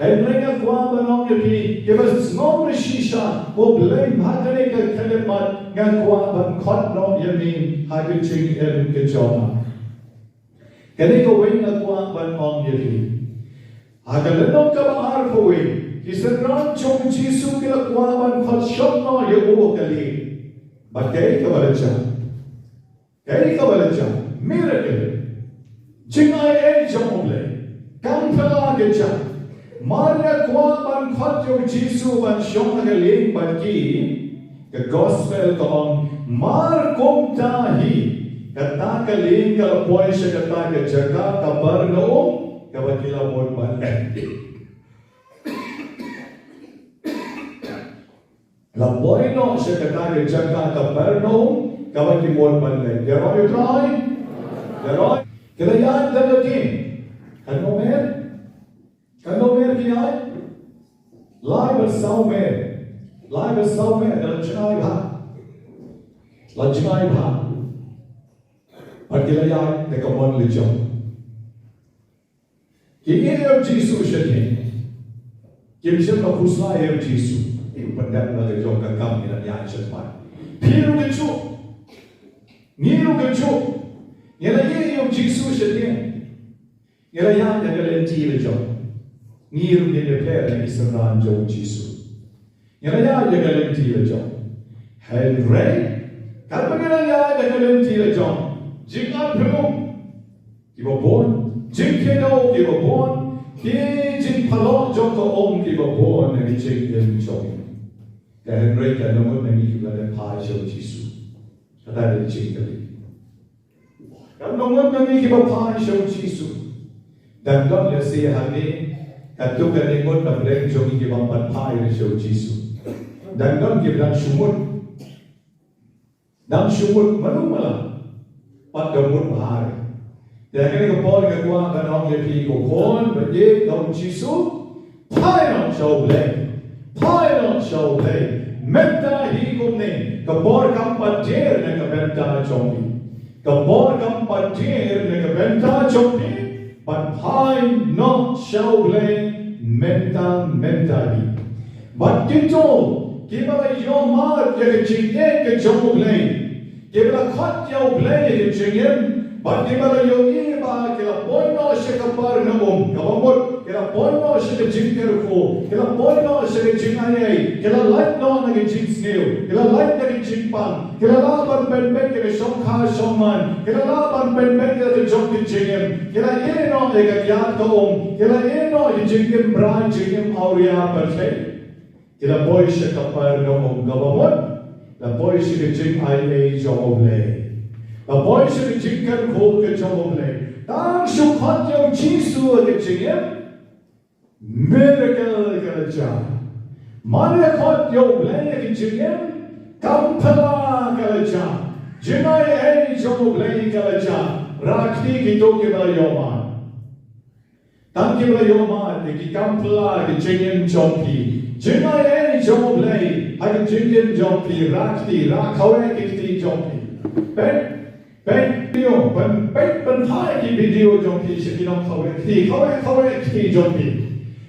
En ringa kwa banong yapi, ke ba small shisha, bo blame hakane ke kelemat ngan kwa ban khot no yamin ha ke chingim ke jong. Kani ko wing na kwa ban ong yapi. Hagalanong ka ba arpoy, kisaran chong Jisu kila kwa ban khot shot no yabu kali. But kay ka ba siya? Kay ka ba siya? Miracle. Chingay ay jomble. Kampala ke siya. Maria kwa ban khot yung Jisu ban shong hagaling ban ki, the gospel ko ang mar kong tahi, kata kaling kalapoy siya kata ka jaga kabar noong, kabakila mo ban lapoy no siya kata ka jaga kabar noong, kabakimol ban len. Yaroy try? Yaroy? Kailangan dalatin. Ano mer? Kano mer kinay? Lai bersau mer. Lai bersau mer dalam cengai bah. Dalam cengai bah. Pergilayaan dekamon lecong. Kini yang Jisu syedih. Kim siapa khusla yang Jisu. Ibu pendak na lecong kakam ina yang cepat. Piru lecong. Niru lecong. Yana yang Jisu syedih. Yana yang lenti lecong. Ngiru dia declare Israel jong Jisu. Yang lain dia galenti le jong. Henry, kalau pengen yang dia galenti le jong. Jika belum, kita pun, jika dah kita pun, jika palong jong ke om kita pun yang jika jong. Henry kan namun yang kita le pai jong Jisu. Kata dia jika ni. Kan namun yang kita pai jong Jisu. Dan God dia say hari Haduh ka nimot na breng jong ikibang panpay ni siya Jisu. Dan God kiblang sumut. Nang sumut manumala. Paggamot mahari. Kaya kaya kapol kagwa ka nang yapi ko kon, banyek ng Jisu, pay nang siya bleng. Pay nang siya bleng. Menta hikom ni, kapor kang padir na kabenta chongki. Kapor kang padir na kabenta chongki. But pay not shall blame menta hi. But kito, kibala yomad ya kechingye ke jomo blame. Kibala khat ya blame ke chingye. But kibala yogi ba kila poino she kapar na kabamot kila poino she ke jingker ko. Kila poino she ke jingaye. Kila light no na ke jingsneu. Kila light na ke jingpan. Kila laban ben ke shongkha shongman. Kila laban ben ke jong ke jingem. Kila eno e ka yat ko Kila eno e jingem bra jingem auria perfect. Kila boy she kapar na kabamot. La boy she ke jing ai jomoble. La boy she ke jingker ko ke jomoble. Tang shukhat yo Jisu ke jingem. Miracle kalaja. Maria khot yo blay ke jingem. Kampala kalaja. Jinay ay jomo blay kalaja. Rakti ki to ke bala yoman. Tang ke bala yoman ki kampala ke jingem jompi. Jinay ay jomo blay. Ay jingem jompi. Rakti rakhawe ki ti jompi. Ben video ben thai ki video jompi shikinong khawe ki jompi.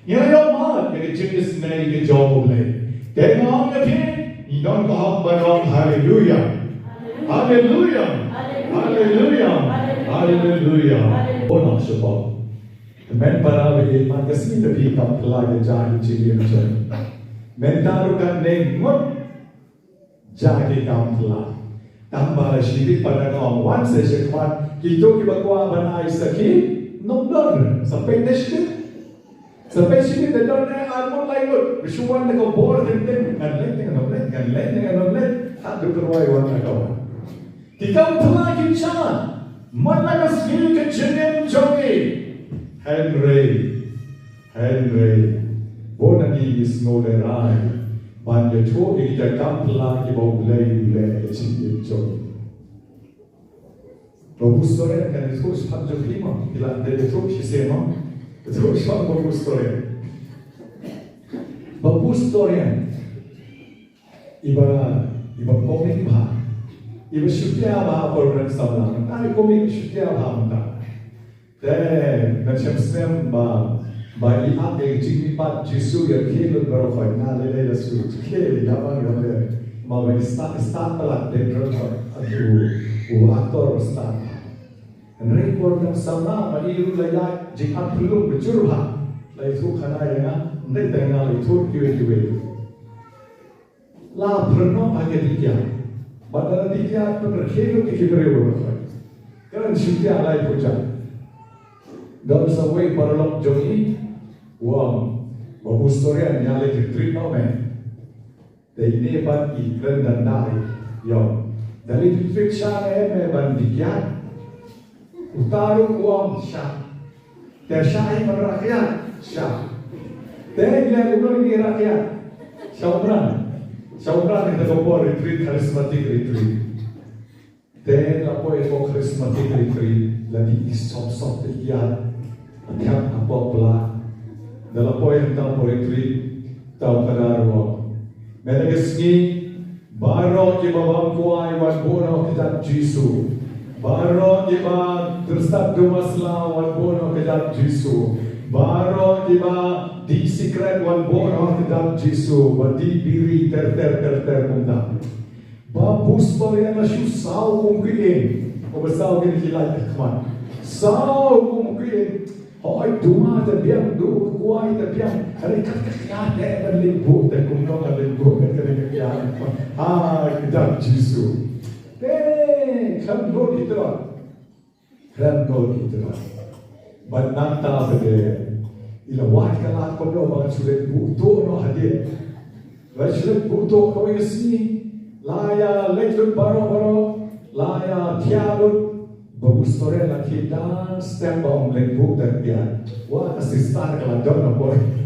Yang yoman ke jingis nay ke jomo blay. Tengok ke Idon kaham banong hallelujah. Hallelujah. Hallelujah. Hallelujah. Bona sebab. Men para we man kasih tapi kampla ke jahi cili macam. Men tarukan nengot jahi kampla. Tambah sedikit pada ngom. One session one. Kita kibakwa banai sakit. Nomor sampai next. Sampai sini dia dah naik almond lain. Bersuan dengan bor henteng, ganlen dengan nomlet, haduh kerwai wan kawan. Kita pelagi jangan, mana kasih ke jenem jogi. Henry, bona ni isnolerai, bande tu kita kam pelagi bau belai jenem jogi. Bagus story kan itu sebab jadi mah bila ada itu sih mah itu sebab bagus story. Bagus story iba komik bah iba syutia bah program sahaja. Tapi komik syutia bah muda. Deh macam sem bah iat yang cinggipat Yesus yang hidup berofai nalai lesu kiri dalam yang mau start pelak dendron aduh aktor start. Rekor yang sama mairu layak jika belum berjurah lai tu kana yang nai tengah lai tu kiwe la pernah pakai dia badal dia berkhelu ke kiberu kan syutia lai puja dalam sawai paralog jogi wang bagus story yang lai retreat no men ini ban iklan dan dai yo dari retreat sana me ban dikiat Utarung uang syah, tersyai merakyat syah. Tengah ulang ini rakyat, syauran yang tergolong retreat charismatic retreat. Tengah apa itu charismatic retreat, lagi isop tiap apa pula. Dalam apa yang tahu retreat, tahu kanaruang. Mereka sini baru kita bangkuai wanbono kita Yesus. Baru kita terstat masalah wan bono kedap Yesus. Baru kita di secret wan bono kedap Yesus. Badi biri ter muda. Babus barian asyuk saw mungkin. Obasaw gini kilai tekman. Saw mungkin. Hoy duma terbiang du kuai terbiang. Hari kakaknya dan limbu dan kumkong dan limbu dan kakaknya. Kedap Yesus. Kan road itu lah, Bananta berde, ila wat kalat kono bangat sulit buto no hadir, sulit buto kau yang sini, laya lekut baro, laya tialut, bagus story lagi dan stem bom lekut dan dia, wah kasih star kalau don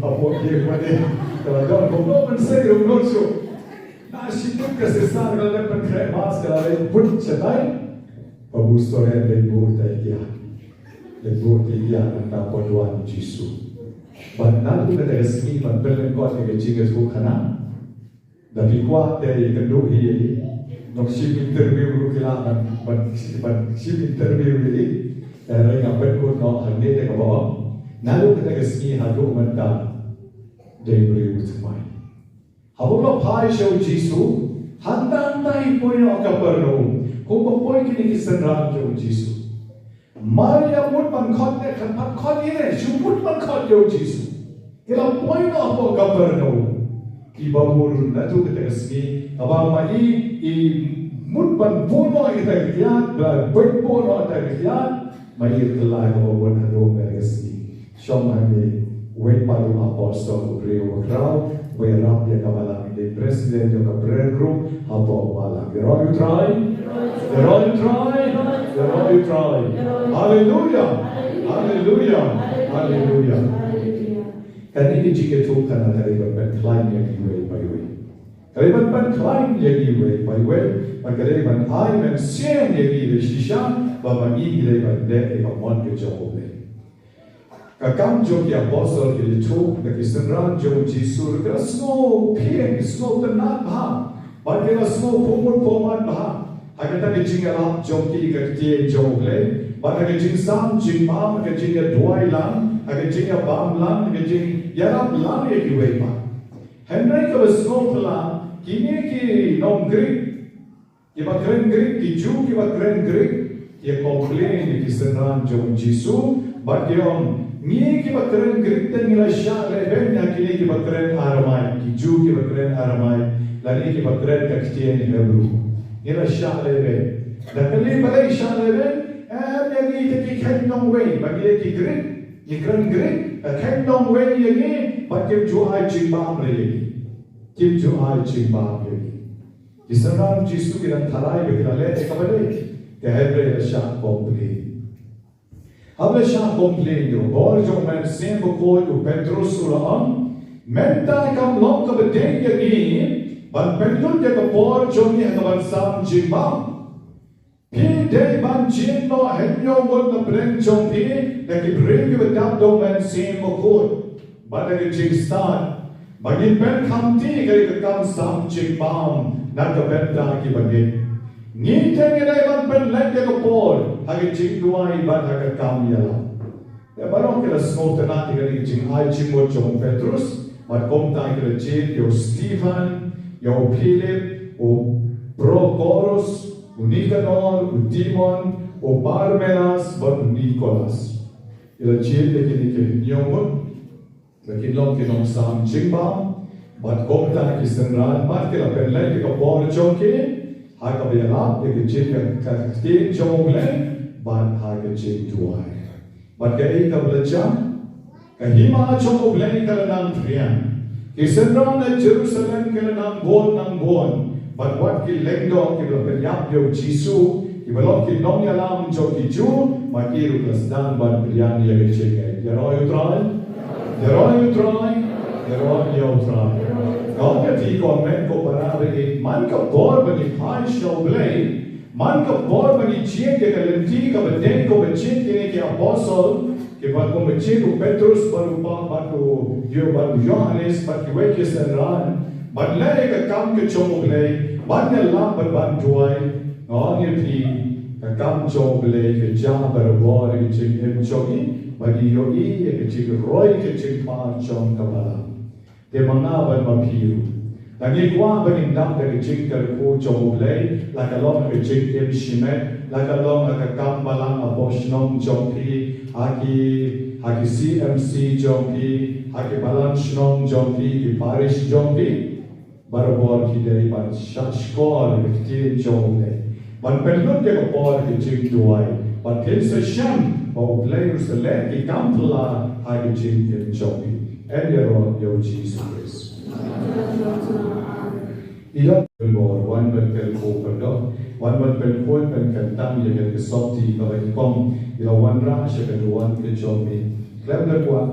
apa dia mana, kalau don kono menseri umrosu. Asyik kasih star kalau dapat kremas kalau dapat pun cetai. Bagus story lebur dia tentang poduan Yesus. Banan tu ada resmi bantuan kau yang ciga tu kana. Tapi kuat dari kedua ini, nak sim interview dulu kita sim interview ini. Dari ngapain kau nak hande dek bawa. Nalu kita resmi haduh manta dari beri utmai. Habulah pai show Yesus. Handang tay poin orang perlu. Kung poin kini kisenram jauh Yesus. Maria mut pangkot ne kan pangkot ini, shumut pangkot jauh Yesus. Kila poin apa kabar no? Iba burun natu kita kesini. Abang mai mut pangbono kita kiat, berbono kita kiat. Mai kelai kawan haduh kesini. Shomai wait paru apostol beriu crowd. Berap dia kawalan di presiden juga prayer group apa wala. The all you try. Hallelujah. Kan ini jika tu kan ada berbagai klaim yang diwei. Kalau berbagai klaim yang diwei, berbagai ai men siang yang diwei sisa, bapak ini berbagai ekor ke jauh. Kakam jom ya bosol ke itu, nak isenran jom Yesus, kita semua pieng, semua tenat bah, bagi kita semua pomat bah. Agak tak kejingan jom kita kerja jom le, bagi kejing sam, jing bam, kejing dua lang, kejing bam lang, kejing yarap lang yang diwei bah. Henry kalau semua pelang, kini ki nom Greek, kita keren Greek, kita keren Greek, kita komplain di isenran jom Yesus, bagi orang ni kita keren Greek dan nilai syar leben yang kini kita keren Aramai, kiju kita keren Aramai, lagi kita keren Kaktian Hebrew, nilai syar leben. Dan kali balai syar leben, yang ini kita kena way, bagi kita Greek, kita keren Greek, kena way yang ini, bagi jual cimbang lagi, jual cimbang lagi. Di sana Yesus kita thalai kita lihat kepada kita Hebrew syar komplain. Habla siya komplain yo, bor jo men sembo ko yo Petrus ulam, menta kam long ka bedeng yagi, ban pendul ya ka bor jo ni ka ban sam jimbang. Pi day ban chin no hen yo ngot na breng chong pi na ki bring you dap do man sin mo khut ba da ki jing start bagin ben kham ti kari ka kam sam ching bam na ka ben da ki bagin ni te ni dai ban ben let ke ko por ha ki jing duai ba ha ka kam ya la ya barong ke la snot na ti kari jing ai ching mo chong Petrus ba kom ta ki la jing yo Stephen yo Philip o Prochorus o Nicanor, o Timon, o Parmenas, o Nicolas. Ila chiel de kini ke nyomut, lakin long kinong sam chingba, bat komta ki senran mat ke la penlay ke kapor chongke, ha ka bayala ke chiel ka tin chongle, bat ha ke chiel tuai. Bat ka ei ka belajar, ka hima chongle ka nang prian. Ki senran na Jerusalem ke nang bon. But what ki lengdo ki belayap yo Jisu, ki belok ki nong yalam jo ki ju, maki ruklas dan ban priyan ya ke cheke. Yaro you try? Yaro you try. Kau ke ti komen ko parabe ek man ka bor bani khai show blay, man ka bor bani chie ke kalenti ka beden ko bachin kine ke apostle, ke bat ko bachin ko Petrus barupa bat ko Johannes bat ki wekes and ran. But let it come to Chomogle, but the lamp of Bantuai, on your feet, a come Chomogle, a jump at a war, a chick him chogi, but you eat a chick roy, a chick pan chom kabala. The Manaban Mapiru. The Nikwa, but in dump a chick ko Chomogle, like a long a chick him shimet, like a long like a kambalang, a boshnom jompi, haki CMC jompi, haki balanchnom jompi, ki parish jompi. Barabor ki day ban shashkol ki jomle ban pelun ke por ki jing duai ban ken se sham ba players the leg ki kampla ha ki jing ki jomi elero yo Jesus ila bor wan ban kel ko perdo wan ban pel ko pen kan tam ye ke softi ba ki kom ila wan ra she ke wan ki jomi klem kwa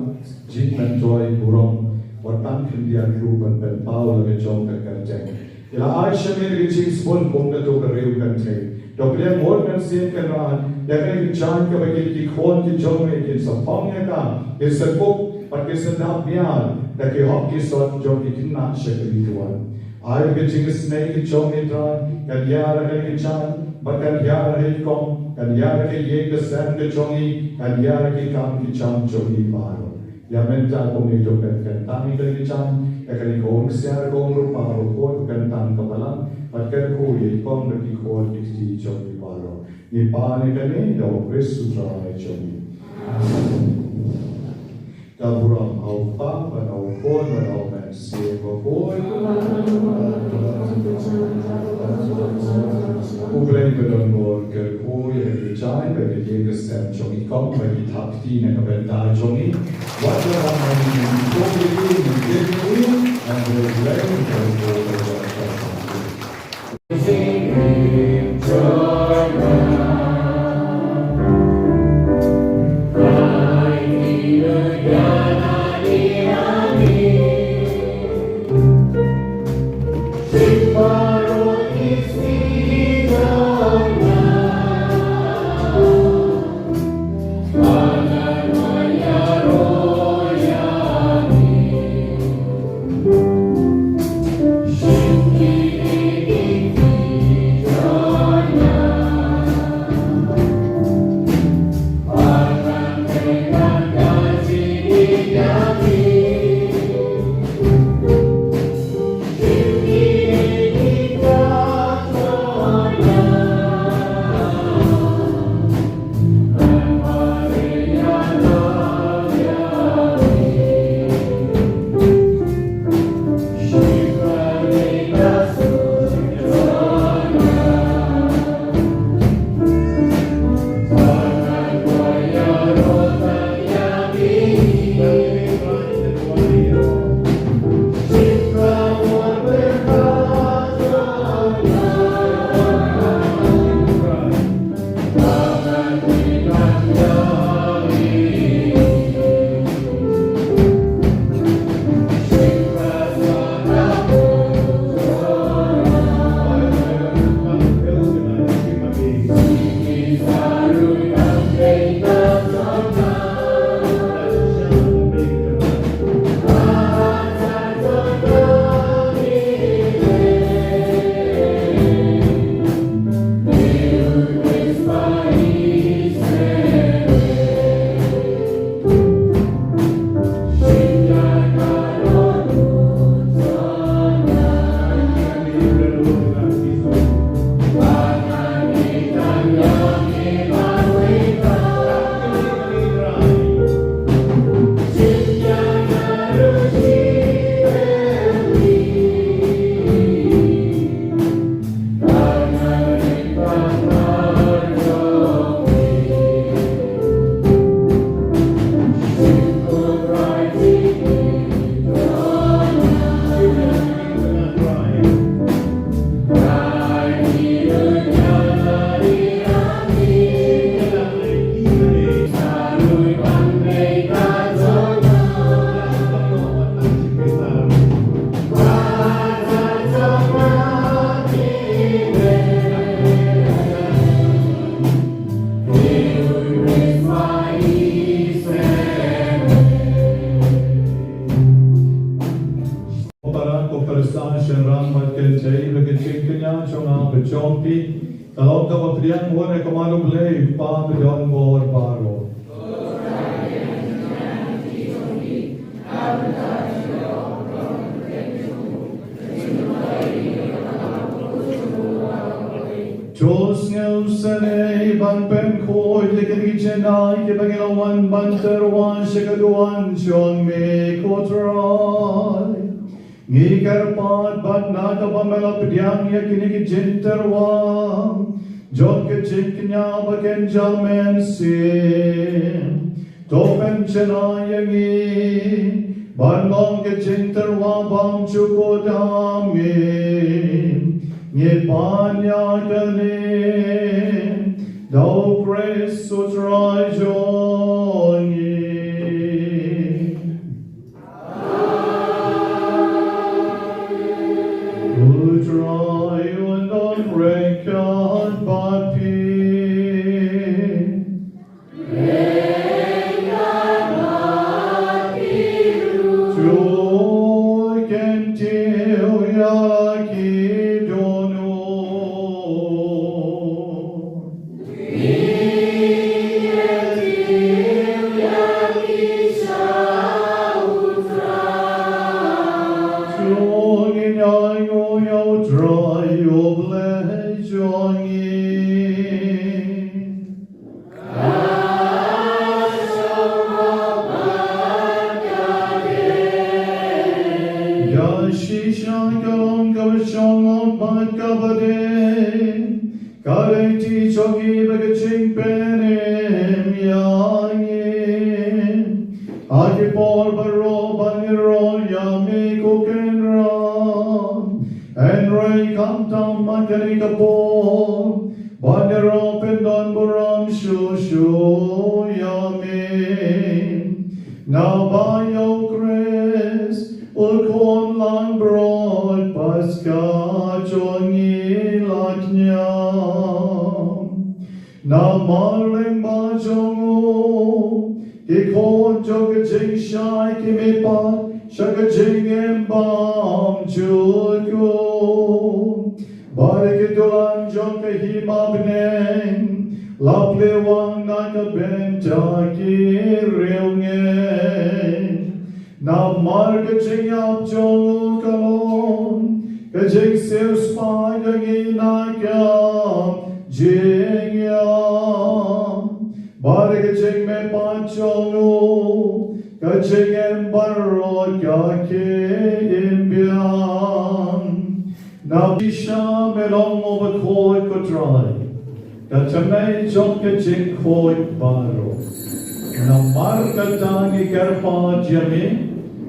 jing man joy burong Watan Indian Ruben Ben Paul ke jom ke kerjeng. Ila Aisha ni ke jing spon kom ke to ke riu kan te. Dokter mor kan sen ke ran, ya ke jan ke bagi ki khon ki jom me ke sapang ya ka. Ke sebuk pat ke sedap biar, da ke hok ki sot jom ki kinna shekli tuan. Ai ke jing snei ki jom me tran, kan ya ke jan, bat kan ya ke kom, kan ya ke ye ke sen ke jongi, kan ya ke kam ki cham jongi paro. Ya mental kong ito kantang ito kicam, ya kani kong siya kong rupa rupot kantang kapalang, at kuya kong nakikot iti chong iparo. Ni paani kani daw Kristu trae chong. Kaburam au pa, ban au kon, ban au men siya kokoy. Uglay ba doon mo kuya kicay, bagi yegas sen chong ikong, bagi takti na kabenta chong i. What the and the Thank you. jompi kalau ka papriang mo na kamano blay pa pedon bor baro Diyos ng sanay, ban pen ko'y likin ikinay, kipagilawan ban teruan, siya kaduan, siyong may kotray. Ngi karpat ban nakapamalapidiyang yakinig teruan, John kachik niya baken jamen sin, topen chenayagi, ban long kachik teruan bang chukod amin. Ngepanya kanin, thou grace so try joy. Who try and not break out but pain. Joy can tell yaki. Now by your grace, will kon lang broad paska chongi laknyam. Now marling ba jongo, ki kon jog jing shai ki me pat, shaka jing embam chuko. Barik dulang jong ka himabneng, Laple wang nakabenta ki rilngen. Na marga chingap jong kalon, ka jing siu spy gangi nakam jingyam. Barik jing me panchongo, ka jing embarro ka ki imbiam. Na bisha melong overcoy kotrai. Kacamay jong kaching koy baro. Na marka tangi karpa jami,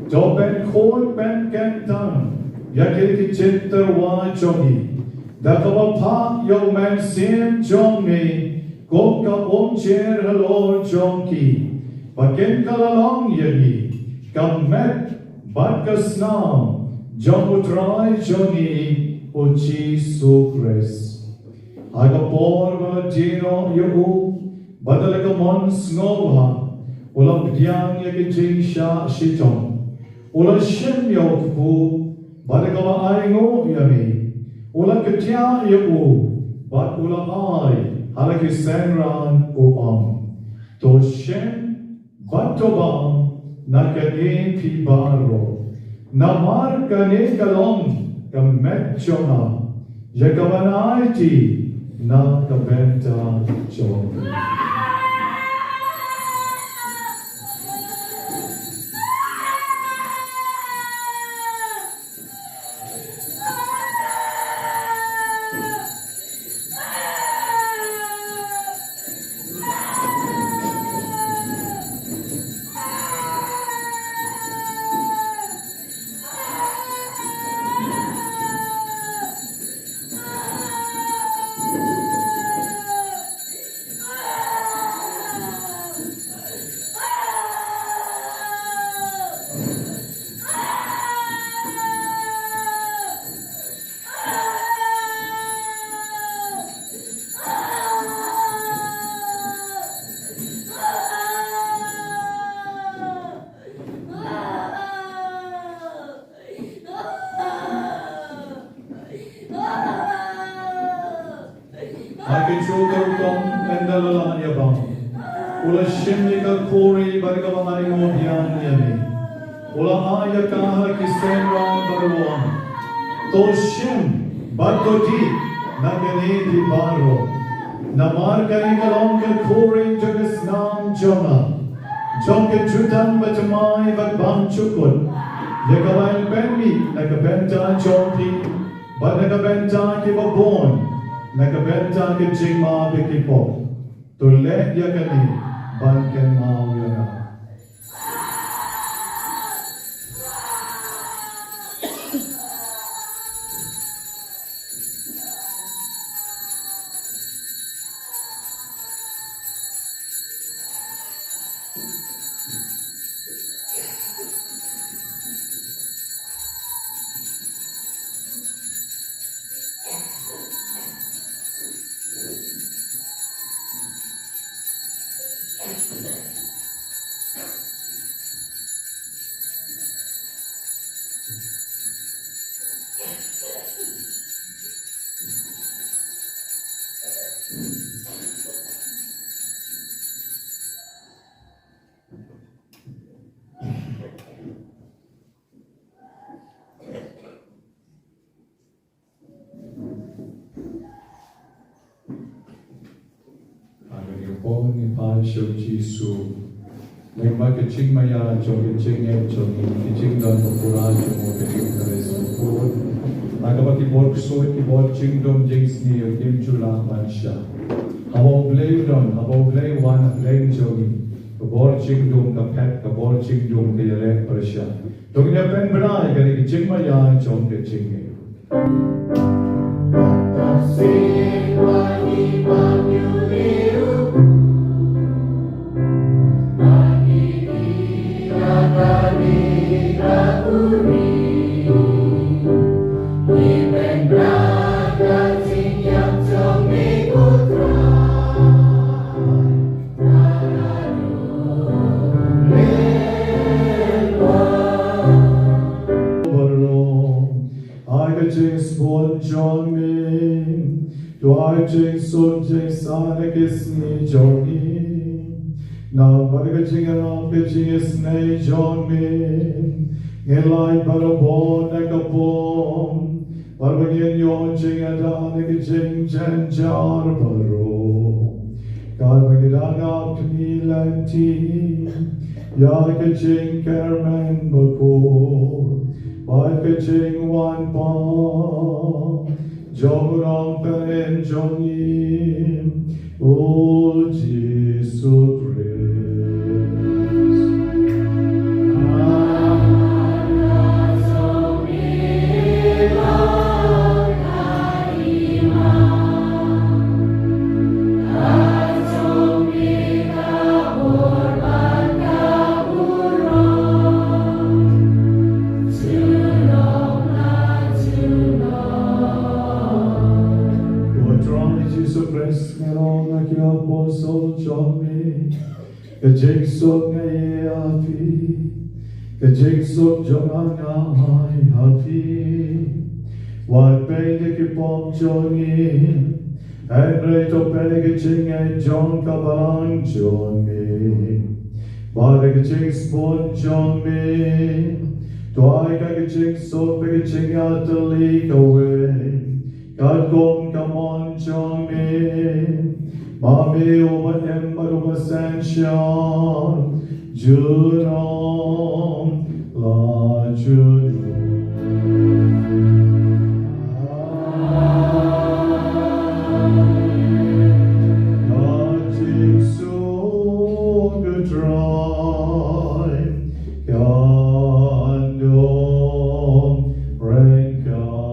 toben koy ben kentang, yakir ki chitterwa jongi. Dakaba pa yo man sim jongi, gomka omcher halor jonki. Baken kalalong yagi, kamet batkasnam, jongutray jongi, uchi sukres. Agapor valadino yuhu, badalaga mons ngolha, ulam bdyang yagijing sha shiton. Ula shem yokpu, badagama aingo yami. Ula katya yuhu, bad ula ai, halaki senran uam. To shem, batobam, nakane pibaro. Namar kane kalong, kametchona. Yakavanaiti, na kabenta chong. Akin sugar kong endalala niya bang. Ula shimni ka kuri bargavamari mo biyan yami. Ula aya kahal kisenrang baruang. To shim bagodi naganiti baro. Namar kani kalong ka kuri jagas nam joma. Jongke jutan bacamai bagbang cukut. Yakawain penmi nakabenta jompi. But nakabenta kibabon. Nakabenta ke jingma bikipo. Tulek yakani banken mau yana. Ni pai shou Jisu, ni maka ching maya jong ching em jong ni ching don pura jong mo ke ching kare support. Maka baki bor so ki bor ching dom jings ni o kim chula mansha. Habo blame don, habo blame one blame jong. Bor ching dom ka pet ka bor ching dom ke yare prasha. Dong ni pen bana kare ki ching maya jong ke ching ni. Sing wani pamyu Now, Bargaching and pitching is nay, John me. Gelai Barabon, Nakapon, Barbagian Yonching and Anakaching, Jan Jar Baro. Garbagidana, Kneel and Tea, Yakaching, Kerman, Bakor, Bargaching, one palm, Jomurong, Pen, Jongim, O Jesus. Kajik sok ngay api, kajik sok jongan ay happy. Wat pede ki pom joni, and to pede ching ay jon kabalang joni. Bade kajik spon joni, to ay kajik sok pede ching at the leak away. God come on joni. Mami umatem barumasensyam Junam la junam Gajik so gudrai Gandom renkam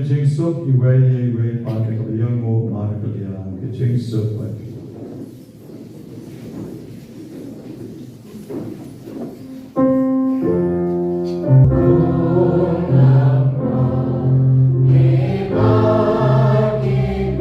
Jingsuk, you way, particle, young move, particle, young, Jingsuk, King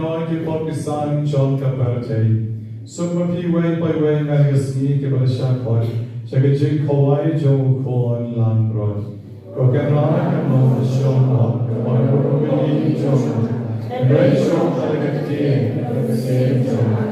nói cái phật cái sang chọn cái bờ thầy sung mà phi quay bay quay ngay cái sni cái bờ sa khói sẽ cái chữ khói trong khói lan rồi có cái ra cái nó chọn nó mọi người có cái gì chọn rồi chọn cái tiền cái tiền chọn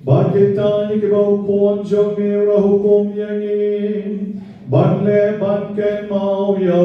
bakyndai ke bau pon jong mera hukum yang in ban le ban ken mau ya